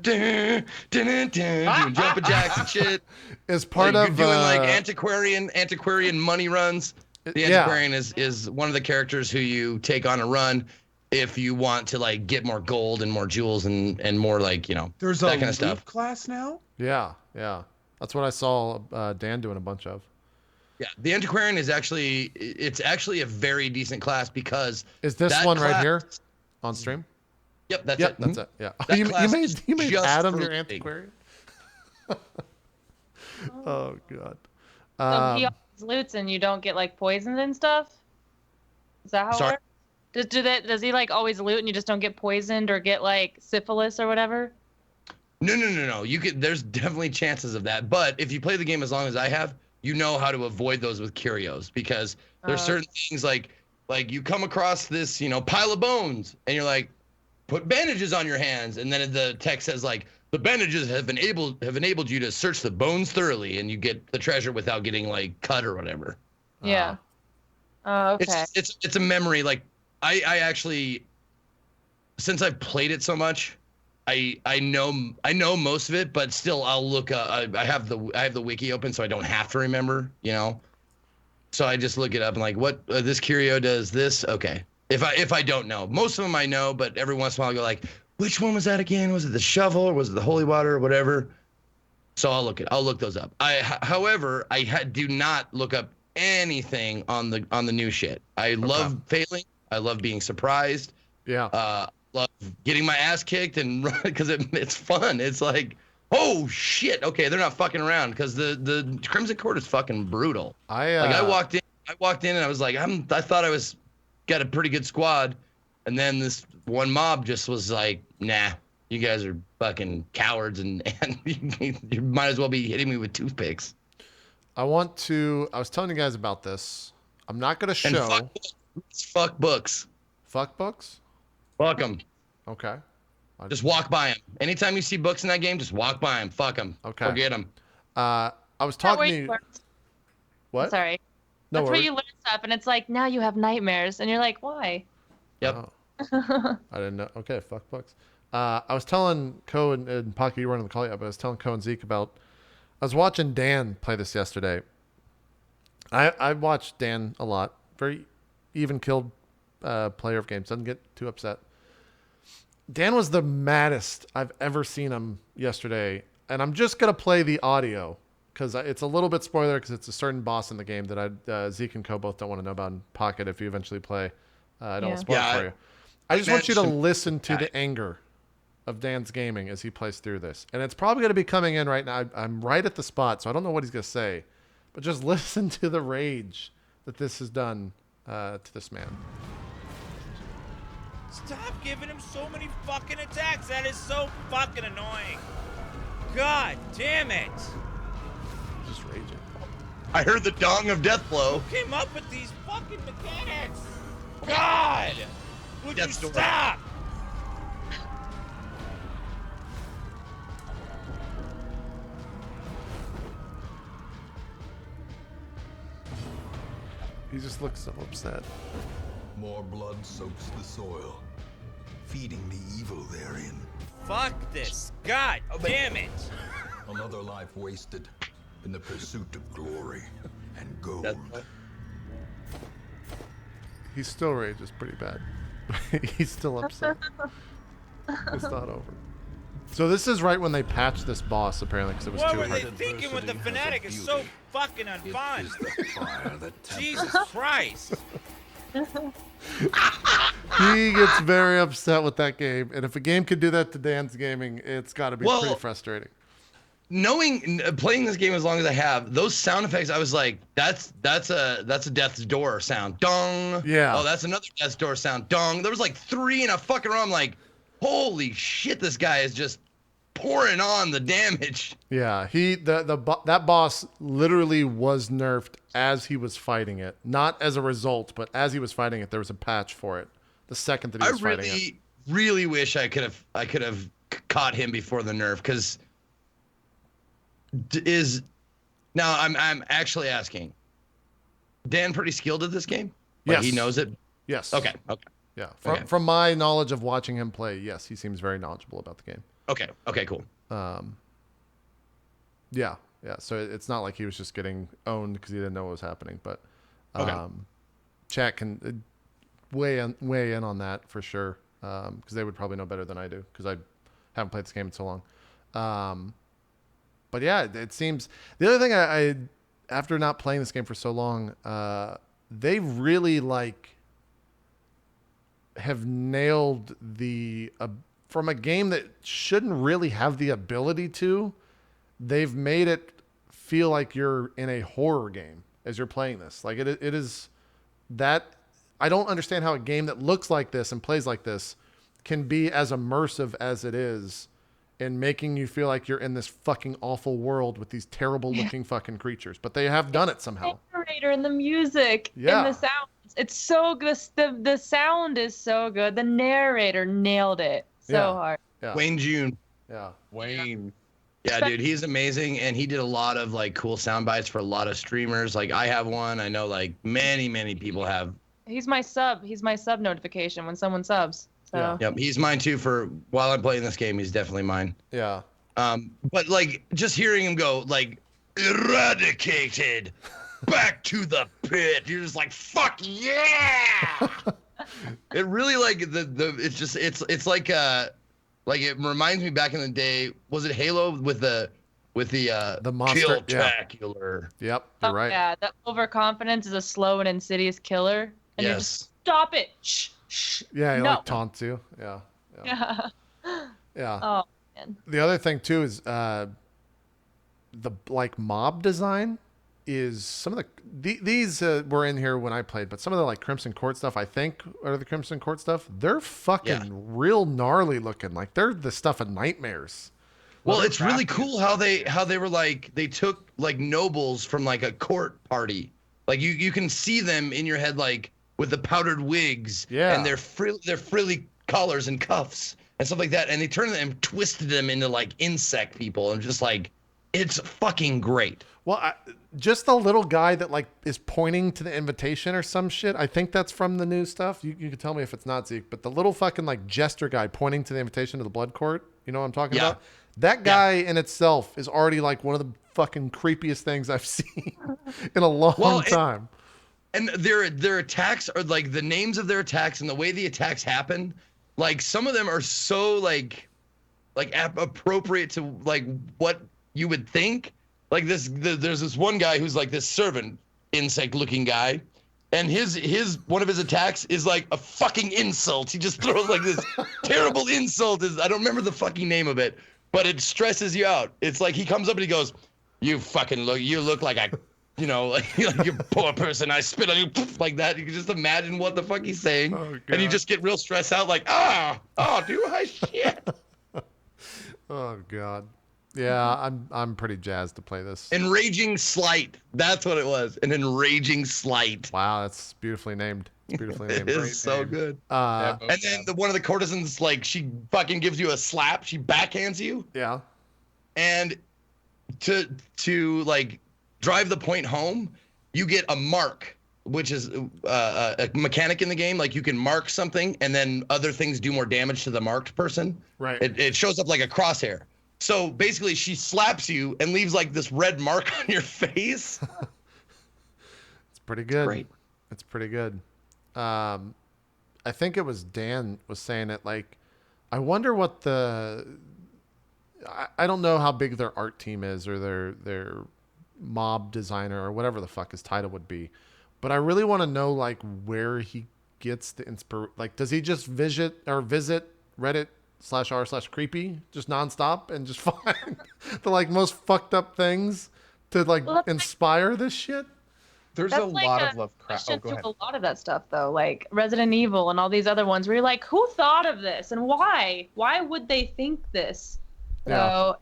jumping jacks and shit. Is part like, of you're doing like antiquarian money runs. The antiquarian is one of the characters who you take on a run if you want to like get more gold and more jewels and more like, you know, There's that a kind of stuff. class now? Yeah. That's what I saw Dan doing a bunch of. Yeah, the Antiquarian is actually a very decent class because is this one right here on stream? Yep, that's it. That's it. Yeah. That you made just Adam for your looting. antiquarian. Oh god. So he always loots and you don't get like poisoned and stuff? Is that how Sorry? it works? Does he like always loot and you just don't get poisoned or get like syphilis or whatever? No. There's definitely chances of that. But if you play the game as long as I have, you know how to avoid those with curios because there's certain things like you come across this, you know, pile of bones and you're like, put bandages on your hands. And then the text says like, the bandages have enabled you to search the bones thoroughly and you get the treasure without getting like cut or whatever. Yeah. Oh, okay. It's a memory. Like I actually, since I've played it so much, I know most of it, but still I'll look. I have the wiki open, so I don't have to remember. You know, so I just look it up and like, what this curio does this. Okay, if I don't know, most of them I know, but every once in a while I go like, which one was that again? Was it the shovel or was it the holy water or whatever? So I'll look those up. However, do not look up anything on the new shit. I love failing. I love being surprised. Yeah. Love getting my ass kicked and run because it's fun. It's like, oh shit, okay, they're not fucking around because the Crimson Court is fucking brutal. I walked in and I was like, I thought I was got a pretty good squad, and then this one mob just was like, nah, you guys are fucking cowards and you might as well be hitting me with toothpicks. I was telling you guys about this. I'm not gonna show. And fuck books. Fuck books? Fuck them. Okay. Just walk by them. Anytime you see books in that game, just walk by them. Fuck them. Okay. Forget them. I was Is that where talking to you you. learn- What? Sorry. No That's where worries. you learn stuff, and it's like now you have nightmares, and you're like, why? Yep. Oh, I didn't know. Okay, fuck books. I was telling Ko and Pocky, you weren't on the call yet, but I was telling Ko and Zeke about. I was watching Dan play this yesterday. I watched Dan a lot. Very even-killed player of games. Doesn't get too upset. Dan was the maddest I've ever seen him yesterday, and I'm just gonna play the audio because it's a little bit spoiler because it's a certain boss in the game that Zeke and Ko both don't want to know about in Pocket if you eventually play. I don't want to spoil it for you. I just want you to listen to the anger of Dan's gaming as he plays through this, and it's probably going to be coming in right now. I'm right at the spot, so I don't know what he's going to say, but just listen to the rage that this has done to this man. Stop giving him so many fucking attacks. That is so fucking annoying. God damn it. Just raging. I heard the dong of Deathblow. Who came up with these fucking mechanics? God! Would you Death's door. stop? He just looks so upset. More blood soaks the soil, feeding the evil therein. Fuck this. God damn it. Another life wasted in the pursuit of glory and gold. He still rages pretty bad. He's still upset. It's not over. So this is right when they patched this boss, apparently, because it was What too were they hard. thinking with the fanatic is so fucking It unfun. is the fire that tempers. Jesus Christ. He gets very upset with that game, and if a game could do that to Dan's gaming, it's got to be Well, pretty frustrating. Playing this game as long as I have, those sound effects, I was like, that's a death's door sound, dong. Yeah. Oh, that's another death's door sound, dong. There was like 3 in a fucking row. I'm like, holy shit, this guy is just pouring on the damage. Yeah, that boss literally was nerfed as he was fighting it, not as a result, but as he was fighting it, there was a patch for it. The second that he was fighting it. Really wish I could have caught him before the nerf, because now I'm actually asking, Dan pretty skilled at this game? Like, Yes. he knows it. Yes. Okay. Yeah. Okay. From my knowledge of watching him play, yes, he seems very knowledgeable about the game. Okay. Cool. Yeah. So it's not like he was just getting owned because he didn't know what was happening. But chat can weigh in on that for sure, because they would probably know better than I do, because I haven't played this game in so long. But yeah, it seems the other thing I after not playing this game for so long, they really have nailed the from a game that shouldn't really have the ability to. They've made it feel like you're in a horror game as you're playing this. Like it is that I don't understand how a game that looks like this and plays like this can be as immersive as it is in making you feel like you're in this fucking awful world with these terrible looking fucking creatures. But they have done it somehow. The narrator and the music Yeah. and the sounds. It's so good. The sound is so good. The narrator nailed it so hard. Yeah. Wayne June. Yeah. Wayne. Yeah, dude, he's amazing, and he did a lot of like cool sound bites for a lot of streamers. Like, I have one. I know like many people have. He's my sub. He's my sub notification when someone subs. So. Yeah. Yep, he's mine too. For while I'm playing this game, he's definitely mine. Yeah. But like just hearing him go like eradicated, back to the pit. You're just like, fuck yeah! It really like it's like it reminds me back in the day. Was it Halo with the monster? Kill-tacular? Yep. You're right. Yeah, that overconfidence is a slow and insidious killer. And you're just, stop it. Shh. Yeah, he No. like taunts you. Yeah. Yeah. Yeah. Oh man. The other thing too is the like mob design is some of these were in here when I played, but some of the like Crimson Court stuff, I think, are the Crimson Court stuff. They're fucking real gnarly looking. Like they're the stuff of nightmares. Well, it's really cool how they were like, they took like nobles from like a court party. Like you can see them in your head, like with the powdered wigs and their frilly collars and cuffs and stuff like that. And they turned them and twisted them into like insect people, and just like, it's fucking great. Well, just the little guy that like is pointing to the invitation or some shit. I think that's from the new stuff. You can tell me if it's not, Zeke, but the little fucking like jester guy pointing to the invitation to the blood court. You know what I'm talking about? That guy in itself is already like one of the fucking creepiest things I've seen in a long time. And their attacks are like, the names of their attacks and the way the attacks happen. Like some of them are so like appropriate to like what you would think. Like there's this one guy who's like this servant insect looking guy, and his one of his attacks is like a fucking insult. He just throws like this terrible insult. I don't remember the fucking name of it, but it stresses you out. It's like he comes up and he goes, you look like a, you know, like you poor person, I spit on you, like that. You can just imagine what the fuck he's saying. Oh, and you just get real stressed out, like, do I shit? Oh God. Yeah, I'm pretty jazzed to play this. Enraging Slight. That's what it was. An Enraging Slight. Wow, that's beautifully named. It's beautifully named. It is so good. Uh, And then one of the courtesans, like, she fucking gives you a slap. She backhands you. yeah. And to like drive the point home, you get a mark, which is a mechanic in the game. Like you can mark something, and then other things do more damage to the marked person. Right. It shows up like a crosshair. So basically, she slaps you and leaves like this red mark on your face. It's pretty good. Great. It's pretty good. I think it was Dan was saying it, like, I wonder what I don't know how big their art team is, or their mob designer, or whatever the fuck his title would be. But I really want to know like where he gets the like does he just visit Reddit/r/creepy just nonstop and just find the like most fucked up things to like Well, that's inspire this shit? There's That's a like lot a of Lovecraft. Oh, question go to ahead. a lot of that stuff, though, like Resident Evil and all these other ones, where you're like, who thought of this and why? Why would they think this? Yeah. So,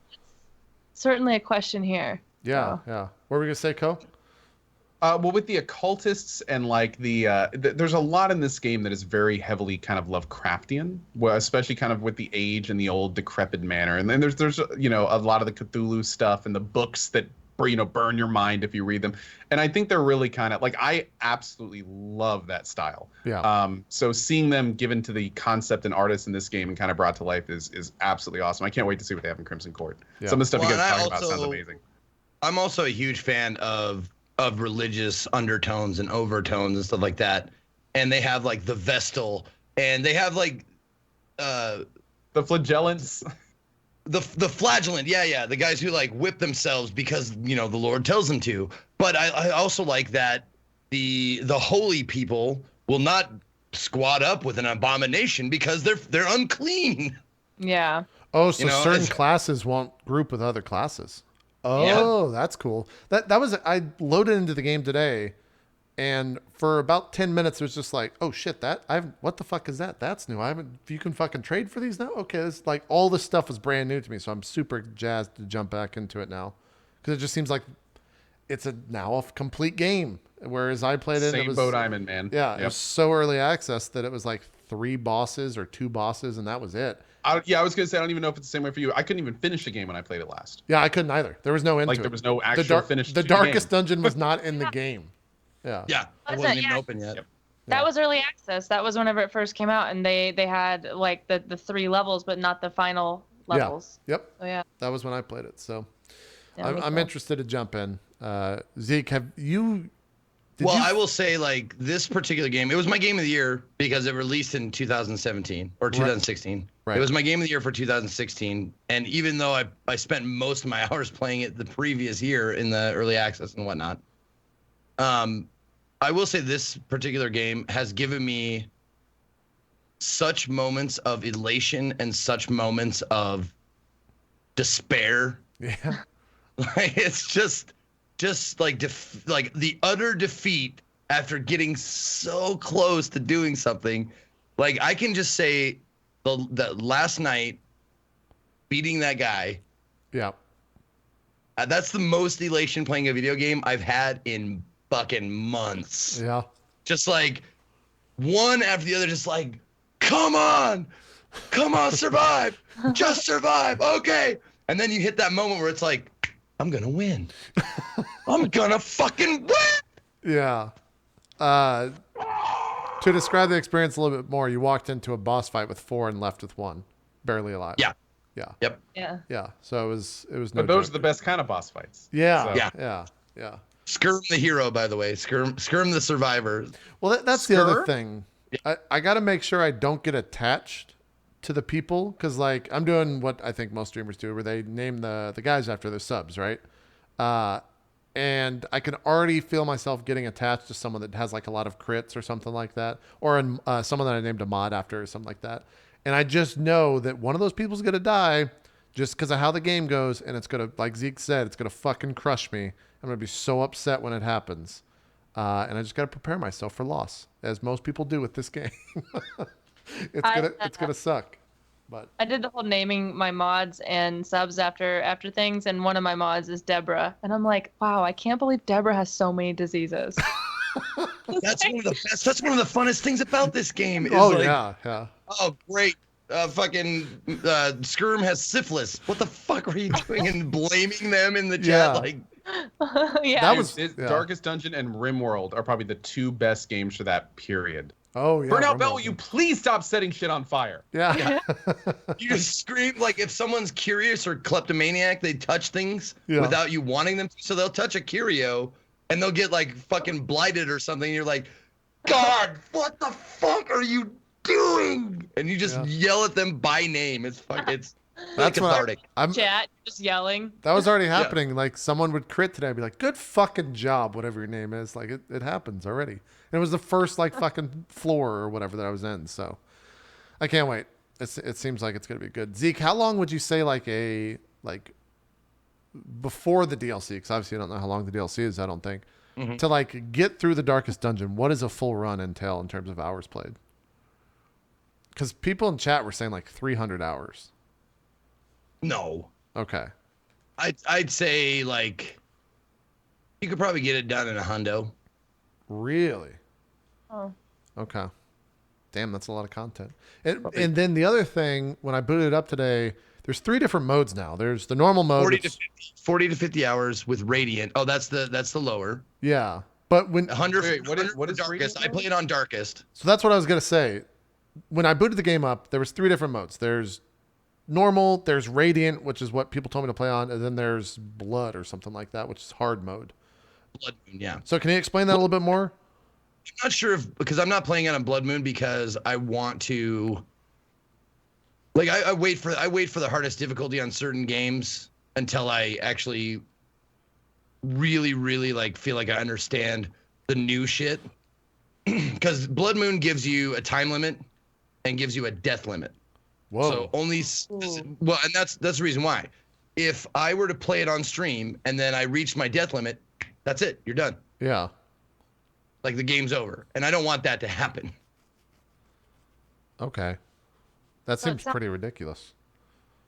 it's certainly a question here. Yeah, So. yeah. What were we gonna say, Co? Well, with the occultists and like there's a lot in this game that is very heavily kind of Lovecraftian, well, especially kind of with the age and the old decrepit manner. And then there's you know a lot of the Cthulhu stuff and the books that burn your mind if you read them. And I think they're really kind of like I absolutely love that style. Yeah. So seeing them given to the concept and artists in this game and kind of brought to life is absolutely awesome. I can't wait to see what they have in Crimson Court. Yeah. Some of the stuff you Well, guys and are I talking about sounds also- amazing. I'm also a huge fan of religious undertones and overtones and stuff like that. And they have like the Vestal, and they have like The flagellants. the flagellant, yeah, the guys who like whip themselves because you know the Lord tells them to. But I also like that the holy people will not squat up with an abomination because they're unclean. Yeah. Oh, so You know, certain it's- classes won't group with other classes. Oh, that's cool. That was I loaded into the game today, and for about 10 minutes it was just like, oh shit, what the fuck is that? That's new. You can fucking trade for these now. Okay, it's like all this stuff is brand new to me, so I'm super jazzed to jump back into it now, because it just seems like it's now a complete game. Whereas I played it, Same it was boat I'm in, man. yeah, it Yep. was so early access that it was like 3 bosses or 2 bosses, and that was it. I was gonna say I don't even know if it's the same way for you. I couldn't even finish the game when I played it last. Yeah, I couldn't either. There was no end Like to there it. was no The actual finish. The to darkest game. dungeon was not in the game. Yeah. Yeah, it Was wasn't it? even Yeah. open yet. Yep. That was early access. That was whenever it first came out, and they had like the 3 levels, but not the final levels. Yep. So yeah. That was when I played it. So Yeah, I'm, me I'm too. interested to jump in. Zeke, have you? Well, I will say, like, this particular game, it was my game of the year because it released in 2017 or 2016. Right. It was my game of the year for 2016. And even though I spent most of my hours playing it the previous year in the early access and whatnot, I will say this particular game has given me such moments of elation and such moments of despair. Yeah. Like, it's just like like the utter defeat after getting so close to doing something. Like, I can just say the last night beating that guy, Yeah. that's the most elation playing a video game I've had in fucking months. Yeah. Just like one after the other, just like, come on, survive, just survive, okay. And then you hit that moment where it's like, I'm gonna win. I'm gonna fucking win. Yeah. To describe the experience a little bit more, you walked into a boss fight with 4 and left with 1, barely alive. Yeah. Yeah. Yep. Yeah. Yeah. So it was no But those joke. are the best kind of boss fights. Yeah. So- Yeah. Yeah. Yeah. Skirm the hero, by the way. Skirm the survivor. Well, that's the other Skur? thing. I got to make sure I don't get attached to the people, because like I'm doing what I think most streamers do, where they name the guys after their subs, right? And I can already feel myself getting attached to someone that has like a lot of crits or something like that, or someone that I named a mod after or something like that. And I just know that one of those people's gonna die just because of how the game goes, and it's gonna, like Zeke said, it's gonna fucking crush me. I'm gonna be so upset when it happens. And I just got to prepare myself for loss, as most people do with this game. It's gonna suck, but I did the whole naming my mods and subs after things, and one of my mods is Deborah, and I'm like, wow, I can't believe Deborah has so many diseases. That's one of the best. That's one of the funnest things about this game. Is oh like, yeah. Oh great. Fucking Skirm has syphilis. What the fuck are you doing and blaming them in the chat? Yeah. Like, Yeah. That was Dude, yeah. Darkest Dungeon and RimWorld are probably the 2 best games for that period. Oh yeah. Burnout Rumble. Bell, will you please stop setting shit on fire? Yeah. you just scream, like, if someone's curious or kleptomaniac, they touch things Yeah. without you wanting them to. So they'll touch a curio and they'll get like fucking blighted or something. And you're like, God, what the fuck are you doing? And you just Yeah. yell at them by name. It's That's what cathartic. Chat, just yelling. that was already happening. Like someone would crit today, I'd be like, "Good fucking job, whatever your name is." Like it happens already. And it was the first like fucking floor or whatever that I was in. So I can't wait. It seems like it's gonna be good. Zeke, how long would you say like before the DLC? Because obviously I don't know how long the DLC is. I don't think to like get through the darkest dungeon. What does a full run entail in terms of hours played? Because people in chat were saying like 300 hours. No. Okay. I'd say like you could probably get it done in a hundo. Really? Oh. Okay. Damn, that's a lot of content. And then the other thing, when I booted it up today, there's 3 different modes now. There's the normal mode. 40 to 50 hours with Radiant. Oh, that's the lower. Yeah. But when 100, Wait, what is darkest? Radiant I played on darkest. So that's what I was going to say. When I booted the game up, there was 3 different modes. There's normal, there's Radiant, which is what people told me to play on, and then there's Blood or something like that, which is hard mode. Blood Moon, yeah. So can you explain that a little bit more? I'm not sure because I'm not playing it on Blood Moon because I want to. Like I wait for the hardest difficulty on certain games until I actually really, really like feel like I understand the new shit. Because Blood Moon gives you a time limit and gives you a death limit. Whoa. So only well, and that's the reason why. If I were to play it on stream and then I reached my death limit, that's it. You're done. Yeah. Like the game's over, and I don't want that to happen. Okay. That So it seems sounds- pretty ridiculous.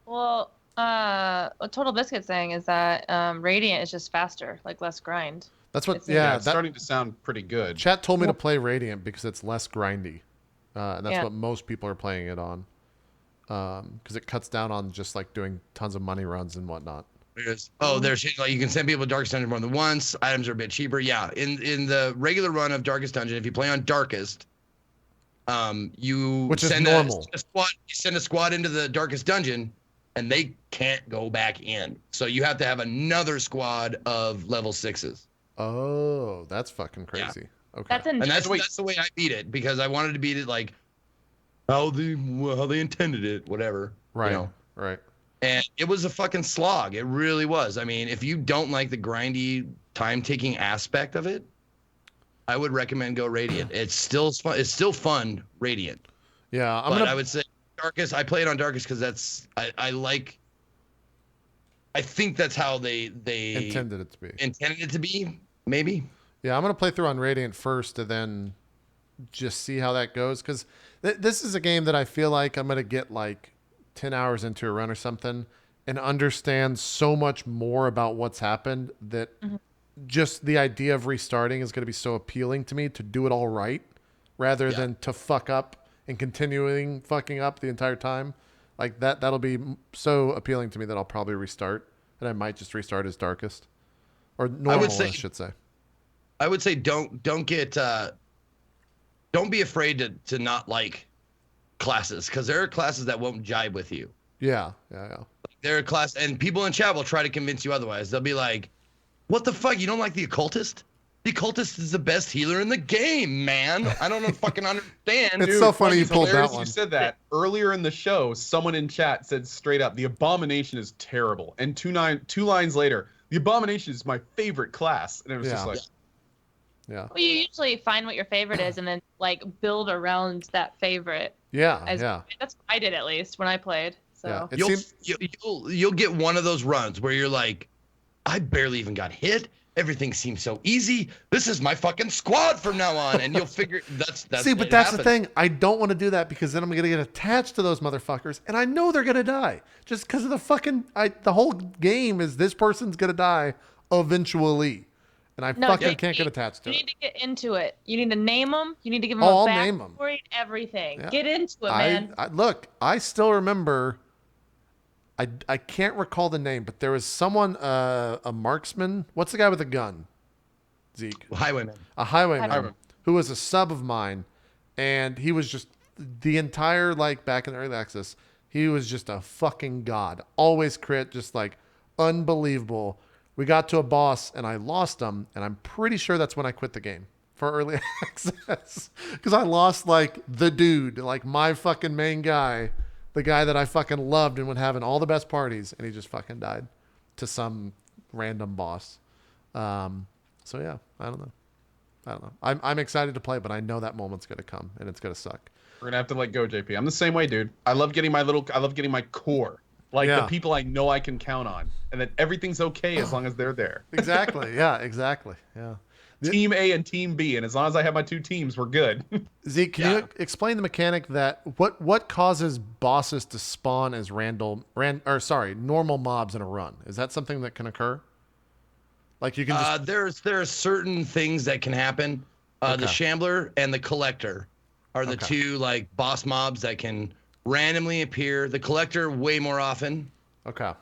Well, what Total Biscuit's saying is that Radiant is just faster, like less grind. That's what, It's- yeah. it's That, starting to sound pretty good. chat told me to play Radiant because it's less grindy. And that's Yeah. what most people are playing it on. Because it cuts down on just like doing tons of money runs and whatnot. There's like you can send people to Darkest Dungeon more than once. Items are a bit cheaper. Yeah, in the regular run of Darkest Dungeon, if you play on Darkest, Which is normal. You send a squad into the Darkest Dungeon, and they can't go back in. So you have to have another squad of level 6s. Oh, that's fucking crazy. Okay. That's And interesting. that's the way I beat it because I wanted to beat it like how they intended it, whatever. right. You know? Right. And it was a fucking slog. It really was. I mean, if you don't like the grindy, time-taking aspect of it, I would recommend go Radiant. It's still fun. It's still fun, Radiant. Yeah. I would say Darkest. I play it on Darkest because I think that's how they intended it to be. intended it to be. Maybe. Yeah, I'm going to play through on Radiant first and then just see how that goes. Because this is a game that I feel like I'm going to get like 10 hours into a run or something and understand so much more about what's happened that just the idea of restarting is going to be so appealing to me to do it all right rather than to fuck up and continuing fucking up the entire time. Like that'll be so appealing to me that I'll probably restart, and I might just restart as Darkest or normal, I should say. I would say don't be afraid to not like classes because there are classes that won't jibe with you. Yeah. There are class and people in chat will try to convince you otherwise. They'll be like, "What the fuck? You don't like the occultist? The occultist is the best healer in the game, man. I don't fucking understand." It's so funny you pulled hilarious that one. You said that earlier in the show. Someone in chat said straight up, "The Abomination is terrible," and two lines later, "The Abomination is my favorite class," and it was just like, Yeah. Well, you usually find what your favorite is and then like build around that favorite. Yeah. That's what I did at least when I played. So Yeah. It You'll, seems you'll get one of those runs where you're like, "I barely even got hit. Everything seems so easy. This is my fucking squad from now on." And you'll figure that's see, but that's the thing. I don't want to do that because then I'm gonna get attached to those motherfuckers, and I know they're gonna die just because of the fucking. The whole game is this person's gonna die eventually, and I can't get attached to you it. need to get into it. You need to name them. You need to give them I'll a name 'em. backstory and everything. Yeah. Get into it, man. Look, I still remember. I can't recall the name, but there was someone, a marksman. What's the guy with the gun? Zeke. Highwayman. A highwayman Highwayman. who was a sub of mine, and he was just the entire like back in the early access. He was just a fucking god. Always crit, just like unbelievable. We got to a boss and I lost him, and I'm pretty sure that's when I quit the game for early access because I lost like the dude, like my fucking main guy, The guy that I fucking loved and would have in all the best parties, and he just fucking died to some random boss. So yeah, I don't know. I'm excited to play, but I know that moment's gonna come and it's gonna suck. We're gonna have to let go, JP. I'm the same way, dude. I love getting my core. Like Yeah. the people I know I can count on. And that everything's okay as long as they're there. Exactly. Yeah, exactly. Yeah. Team A and Team B, and as long as I have my two teams, we're good. Zeke, can you explain the mechanic that what causes bosses to spawn as normal mobs in a run? Is that something that can occur? Like you can just... there are certain things that can happen. The Shambler and the Collector are the two like boss mobs that can randomly appear. The Collector way more often. Okay.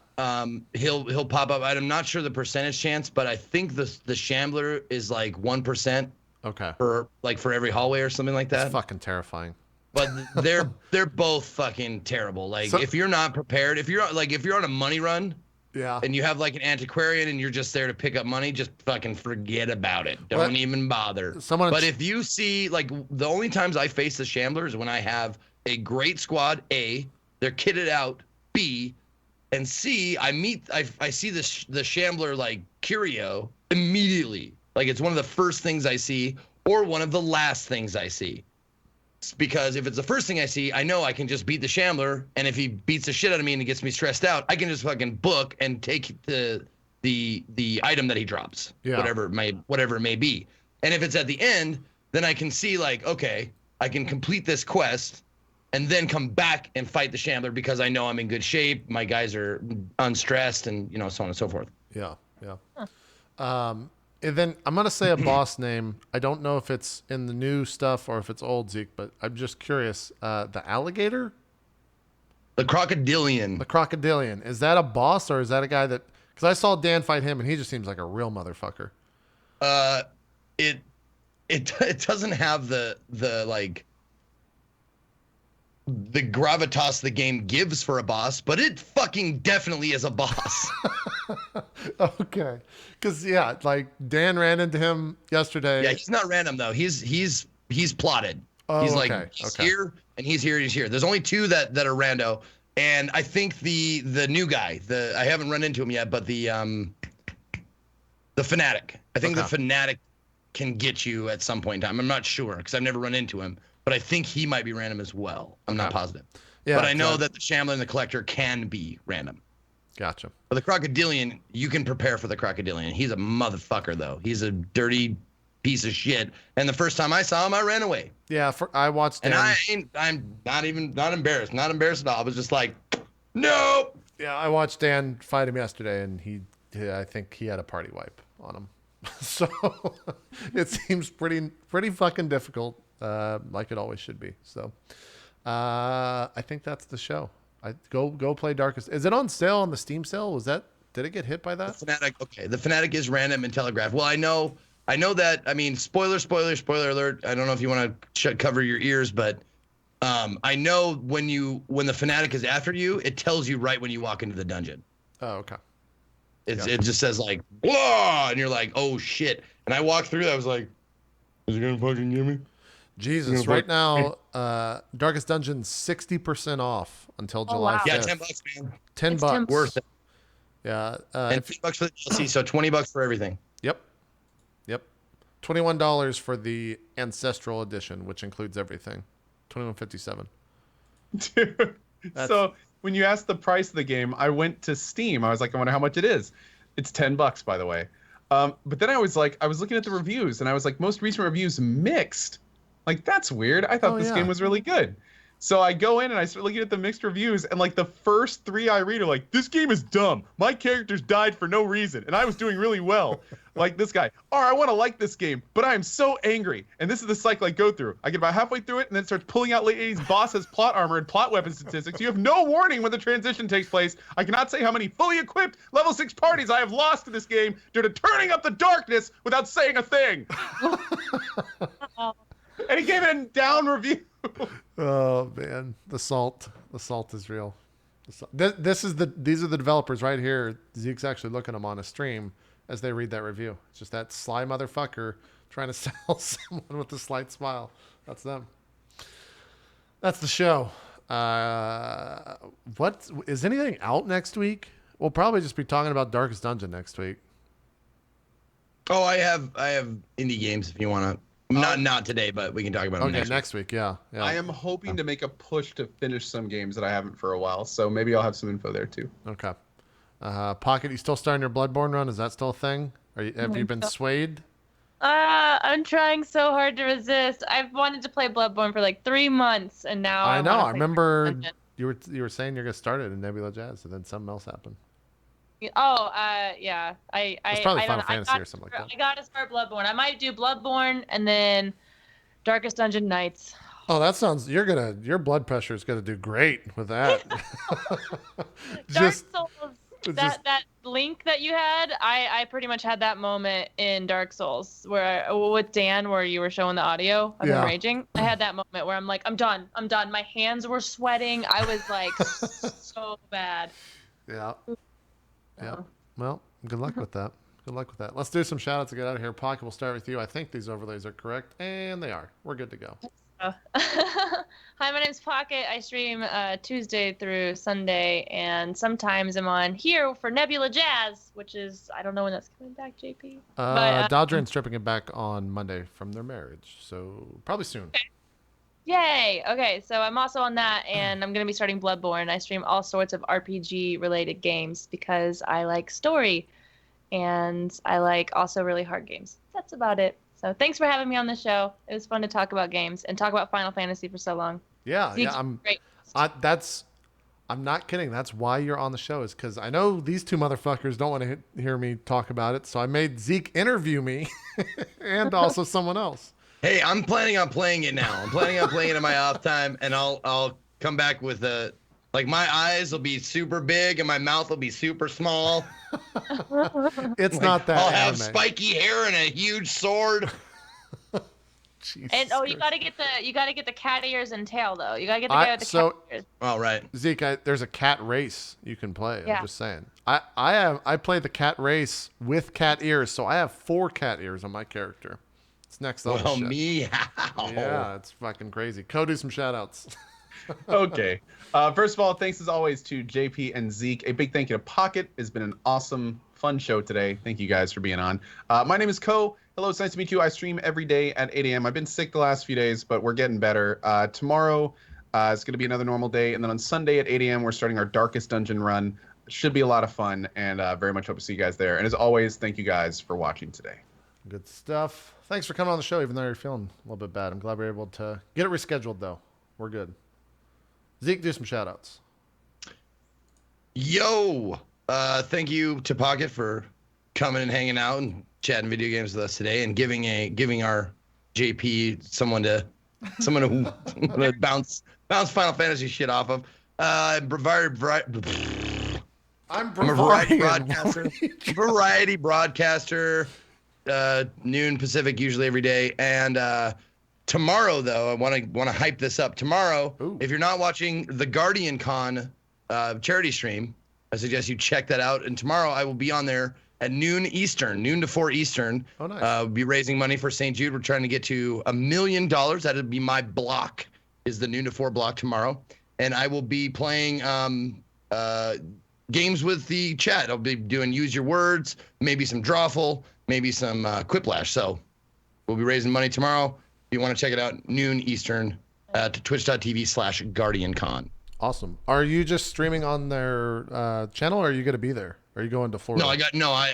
He'll pop up. I'm not sure the percentage chance, but I think the Shambler is like 1%. Okay. For every hallway or something like that. That's fucking terrifying. But they're both fucking terrible. Like if you're not prepared, if you're on a money run, yeah, and you have like an antiquarian and you're just there to pick up money, just fucking forget about it. Don't even bother. But if you see, like, the only times I face the Shambler is when I have a great squad, A, they're kitted out, B, and C, I see the Shambler like curio immediately. Like it's one of the first things I see or one of the last things I see. Because if it's the first thing I see, I know I can just beat the Shambler, and if he beats the shit out of me and he gets me stressed out, I can just fucking book and take the item that he drops, whatever it may be. And if it's at the end, then I can see like, okay, I can complete this quest, and then come back and fight the Shambler because I know I'm in good shape, my guys are unstressed, and so on and so forth. Yeah. And then I'm going to say a boss name. I don't know if it's in the new stuff or if it's old, Zeke, but I'm just curious. The alligator? The Crocodilian. The Crocodilian. Is that a boss or is that a guy that... Because I saw Dan fight him and he just seems like a real motherfucker. It doesn't have the gravitas the game gives for a boss, but it fucking definitely is a boss. Okay. Because, like Dan ran into him yesterday. Yeah, he's not random, though. He's plotted. Oh, he's okay. He's here, and he's here, and he's here. There's only two that are rando, and I think the new guy, I haven't run into him yet, but the Fanatic. I think the Fanatic can get you at some point in time. I'm not sure, because I've never run into him, but I think he might be random as well. I'm not positive. Yeah, but I know that the Shambler and the Collector can be random. Gotcha. But the Crocodilian, you can prepare for the Crocodilian. He's a motherfucker, though. He's a dirty piece of shit. And the first time I saw him, I ran away. Yeah, I watched Dan. And I'm not embarrassed. Not embarrassed at all. I was just like, nope. Yeah, I watched Dan fight him yesterday, and I think he had a party wipe on him. So it seems pretty fucking difficult, like it always should be. So I think that's the show. Go play Darkest. Is it on sale on the Steam sale? Did it get hit by that? The Fanatic is random and telegraphed. Well, I know that. I mean, spoiler alert. I don't know if you want to cover your ears, but I know when the Fanatic is after you, it tells you right when you walk into the dungeon. Oh, okay. It just says like blah, and you're like, oh shit. And I walked through. I was like, is he gonna fucking get me? Jesus! Right now, Darkest Dungeon 60% off until July 5th. Yeah, $10, man. $10 worth it. Yeah, and $10 for the DLC, so $20 for everything. Yep. $21 for the Ancestral Edition, which includes everything. $21.57. Dude, so when you asked the price of the game, I went to Steam. I was like, I wonder how much it is. It's $10, by the way. But then I was looking at the reviews, and I was like, most recent reviews mixed. Like, that's weird. I thought this game was really good. So I go in and I start looking at the mixed reviews, and like the first 3 I read are like, this game is dumb. My characters died for no reason, and I was doing really well. Like this guy, I want to like this game, but I am so angry. And this is the cycle I go through. I get about halfway through it, and then it starts pulling out late 80s bosses, plot armor, and plot weapon statistics. You have no warning when the transition takes place. I cannot say how many fully equipped level 6 parties I have lost to this game due to turning up the darkness without saying a thing. And he gave it a down review. Oh man, the salt is real. These are the developers right here. Zeke's actually looking them on a stream as they read that review. It's just that sly motherfucker trying to sell someone with a slight smile. That's them. That's the show. What is anything out next week? We'll probably just be talking about Darkest Dungeon next week. Oh, I have indie games if you want to. Not today, but we can talk about them next week. Yeah. I am hoping to make a push to finish some games that I haven't for a while, so maybe I'll have some info there too. Okay. Pocket, you still starting your Bloodborne run? Is that still a thing? Have you been swayed? I'm trying so hard to resist. I've wanted to play Bloodborne for like 3 months, and now I know. wanna I play remember Darkest Dungeon. you were saying you're gonna start it in Nebula Jazz, and then something else happened. Oh, yeah. It's probably I Final don't know. Fantasy or something like that. I gotta start Bloodborne. I might do Bloodborne and then Darkest Dungeon Nights. Oh, that sounds. Your blood pressure is gonna do great with that. Dark Souls. That link that you had, I pretty much had that moment in Dark Souls with Dan where you were showing the audio of him raging. I had that moment where I'm like, I'm done. My hands were sweating. I was like so bad. Yeah. Yeah. Well, good luck with that. Good luck with that. Let's do some shout outs to get out of here. Pocket, we'll start with you. I think these overlays are correct, and they are. We're good to go. Hi, my name's Pocket. I stream Tuesday through Sunday, and sometimes I'm on here for Nebula Jazz, which is, I don't know when that's coming back, JP. Dodger and stripping it back on Monday from their marriage, so probably soon. Okay. Yay! Okay, so I'm also on that, and I'm going to be starting Bloodborne. I stream all sorts of RPG-related games because I like story, and I like also really hard games. That's about it. So thanks for having me on the show. It was fun to talk about games and talk about Final Fantasy for so long. Yeah, Zeke's I'm great. I'm not kidding. That's why you're on the show, is because I know these two motherfuckers don't want to hear me talk about it, so I made Zeke interview me and also someone else. Hey, I'm planning on playing it now. I'm planning on playing it in my off time, and I'll come back with like my eyes will be super big and my mouth will be super small. It's like, not that I'll anime. have spiky hair and a huge sword. Jesus And you gotta get the cat ears and tail though. You gotta get the guy with the cat ears. All right, Zeke, there's a cat race you can play. Yeah. I'm just saying. I play the cat race with cat ears, so I have 4 cat ears on my character. It's next level well, shit. meow. Yeah, it's fucking crazy. Do some shout outs. Okay. First of all, thanks as always to JP and Zeke. A big thank you to Pocket. It's been an awesome, fun show today. Thank you guys for being on. My name is Ko. Hello, it's nice to meet you. I stream every day at 8 a.m. I've been sick the last few days, but we're getting better. Tomorrow is going to be another normal day. And then on Sunday at 8 a.m., we're starting our Darkest Dungeon run. It should be a lot of fun, and very much hope to see you guys there. And as always, thank you guys for watching today. Good stuff. Thanks for coming on the show, even though you're feeling a little bit bad. I'm glad we were able to get it rescheduled, though. We're good. Zeke, do some shout outs. Yo, thank you to Pocket for coming and hanging out and chatting video games with us today, and giving our JP someone to bounce Final Fantasy shit off of. I'm a variety broadcaster, noon Pacific usually every day, and tomorrow though I want to hype this up. Tomorrow, if you're not watching the Guardian Con charity stream, I suggest you check that out. And tomorrow I will be on there at noon to 4 Eastern. Oh, nice. We'll be raising money for St. Jude. We're trying to get to $1 million. That'll be my block, is the noon to 4 block tomorrow. And I will be playing games with the chat. I'll be doing use your words, maybe some drawful, maybe some quiplash. So we'll be raising money tomorrow. If you want to check it out, noon Eastern to twitch.tv/GuardianCon. Awesome. Are you just streaming on their channel, or are you going to be there? Are you going to Florida?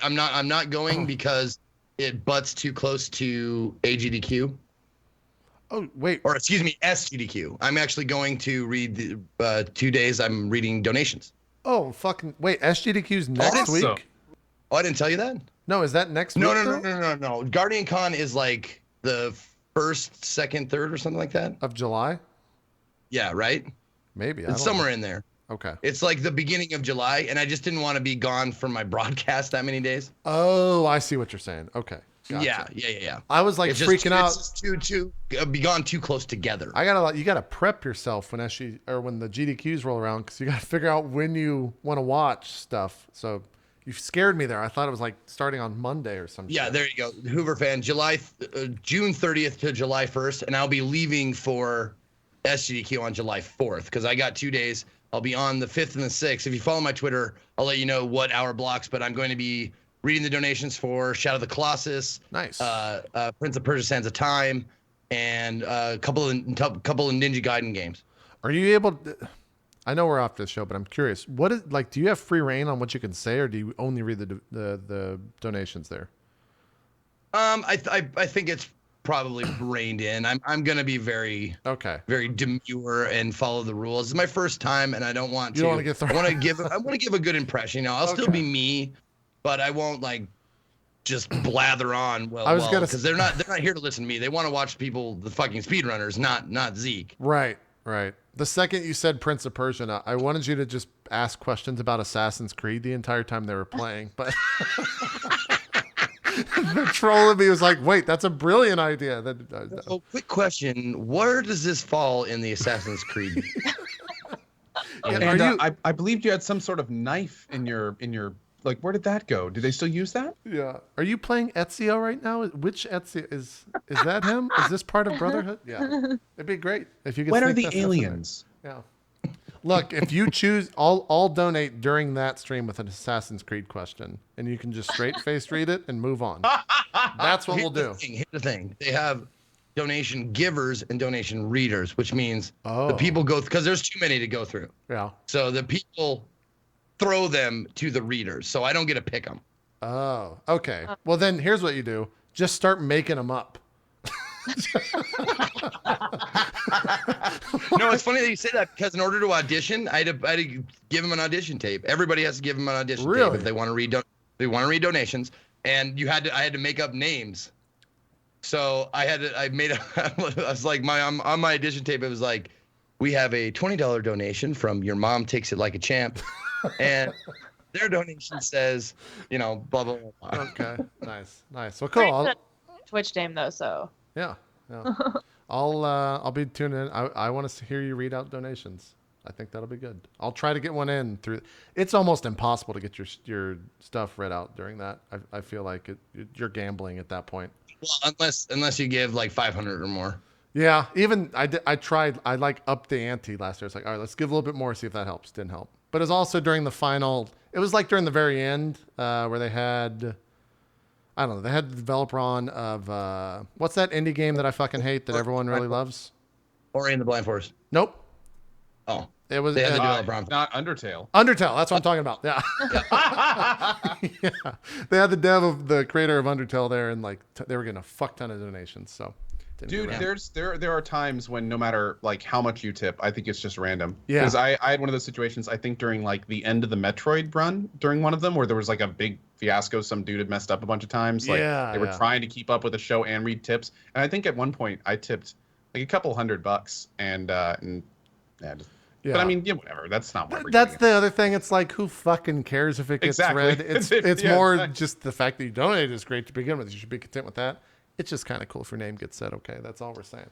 I'm not going because it butts too close to AGDQ. Oh, wait. Or excuse me, SGDQ. I'm actually going to read the 2 days I'm reading donations. Oh, fucking wait. SGDQ's next week? Oh, I didn't tell you that? No, is that next week? No. Guardian Con is like the 1st, 2nd, 3rd or something like that. Of July? Yeah, right? Maybe. It's somewhere in there. Okay. It's like the beginning of July, and I just didn't want to be gone from my broadcast that many days. Oh, I see what you're saying. Okay. Gotcha. Yeah. I was like freaking out. It's just too be gone too close together. You gotta prep yourself when when the GDQs roll around, because you gotta figure out when you want to watch stuff. So you scared me there. I thought it was like starting on Monday or something. Yeah, there you go. Hoover fan, June 30th to July 1st, and I'll be leaving for SGDQ on July 4th because I got 2 days. I'll be on the 5th and the 6th. If you follow my Twitter, I'll let you know what hour blocks, but I'm going to be reading the donations for Shadow of the Colossus, Nice. Prince of Persia: Sands of Time, and a couple of Ninja Gaiden games. Are you able to, I know we're off this show, but I'm curious. What is like? Do you have free reign on what you can say, or do you only read the donations there? I think it's probably reined in. I'm gonna be very demure and follow the rules. It's my first time, and I don't want to. You don't want to get thrown. I want to give a good impression. You know, I'll still be me, but I won't like just blather on. Because they're not here to listen to me. They want to watch the fucking speedrunners, not Zeke. Right. The second you said Prince of Persia, I wanted you to just ask questions about Assassin's Creed the entire time they were playing, but the troll in me was like, wait, that's a brilliant idea. So, quick question. Where does this fall in the Assassin's Creed? I believed you had some sort of knife in your like, where did that go? Do they still use that? Yeah. Are you playing Ezio right now? Which Ezio is that him? Is this part of Brotherhood? Yeah. It'd be great if you could. When are the aliens? Yeah. Look, if you choose, I'll donate during that stream with an Assassin's Creed question, and you can just straight-faced read it and move on. That's what we'll do. Here's the thing. They have donation givers and donation readers, which means the people go because there's too many to go through. Yeah. So the people throw them to the readers, so I don't get to pick them. Oh, okay. Well, then here's what you do. Just start making them up. No, it's funny that you say that because in order to audition, I had to give them an audition tape. Everybody has to give them an audition tape if they want to read. Read donations, and I had to make up names. So I was like on my audition tape. It was like, we have a $20 donation from Your Mom Takes It Like a Champ. And their donation says, blah, blah, blah. Okay. Nice. Well, cool. Twitch name though, so. Yeah. I'll be tuning in. I want to hear you read out donations. I think that'll be good. I'll try to get one in through. It's almost impossible to get your stuff read out during that. I feel like you're gambling at that point. Well, unless you give like 500 or more. Yeah. Even I tried. I like upped the ante last year. It's like, all right, let's give a little bit more, see if that helps. Didn't help. But it was also during the final. It was like during the very end where they had. I don't know. They had the developer on of what's that indie game that I fucking hate that everyone really loves? Ori and the Blind Forest. Nope. Oh, it was they had the developer on. Not Undertale. Undertale. That's what I'm talking about. Yeah. Yeah. They had the creator of Undertale there, and like they were getting a fuck ton of donations. So. Dude, there are times when no matter like how much you tip, I think it's just random. Yeah. Because I had one of those situations, I think during like the end of the Metroid run, during one of them where there was like a big fiasco, some dude had messed up a bunch of times. Like they were trying to keep up with the show and read tips. And I think at one point I tipped like a couple $100 and yeah. But I mean, yeah, whatever. That's not what we're That's the other thing. It's like, who fucking cares if it gets read? It's more just the fact that you donated is great to begin with. You should be content with that. It's just kind of cool if your name gets said. Okay, that's all we're saying.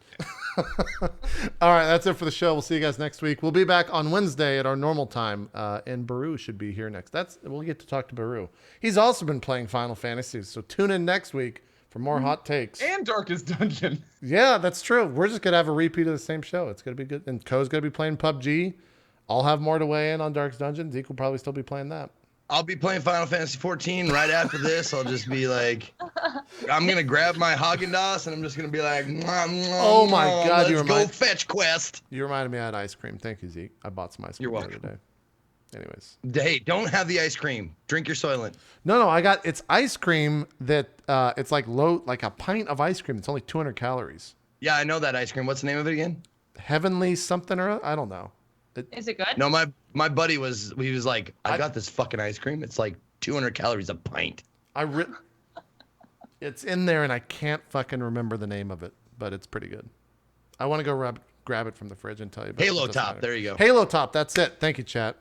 All right, that's it for the show. We'll see you guys next week. We'll be back on Wednesday at our normal time, and Baru should be here next. We'll get to talk to Baru. He's also been playing Final Fantasy, so tune in next week for more hot takes. And Darkest Dungeon. Yeah, that's true. We're just gonna have a repeat of the same show. It's gonna be good. And Co's gonna be playing PUBG. I'll have more to weigh in on Darkest Dungeon. Zeke will probably still be playing that. I'll be playing Final Fantasy 14 right after this. I'll just be like, I'm gonna grab my Haagen-Dazs and I'm just gonna be like, oh my God, let's go fetch quest. You reminded me I had ice cream. Thank you, Zeke. I bought some ice cream the other day. Anyways. Hey, don't have the ice cream. Drink your Soylent. No, it's ice cream that it's like like a pint of ice cream. It's only 200 calories. Yeah, I know that ice cream. What's the name of it again? Heavenly something or I don't know. Is it good? No, my buddy was like, I got this fucking ice cream. It's like 200 calories a pint. It's in there and I can't fucking remember the name of it, but it's pretty good. I want to go grab it from the fridge and tell you about it. Halo Top. There you go. Halo Top. That's it. Thank you, chat.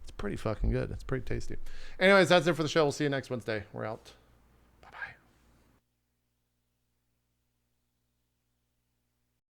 It's pretty fucking good. It's pretty tasty. Anyways, that's it for the show. We'll see you next Wednesday. We're out.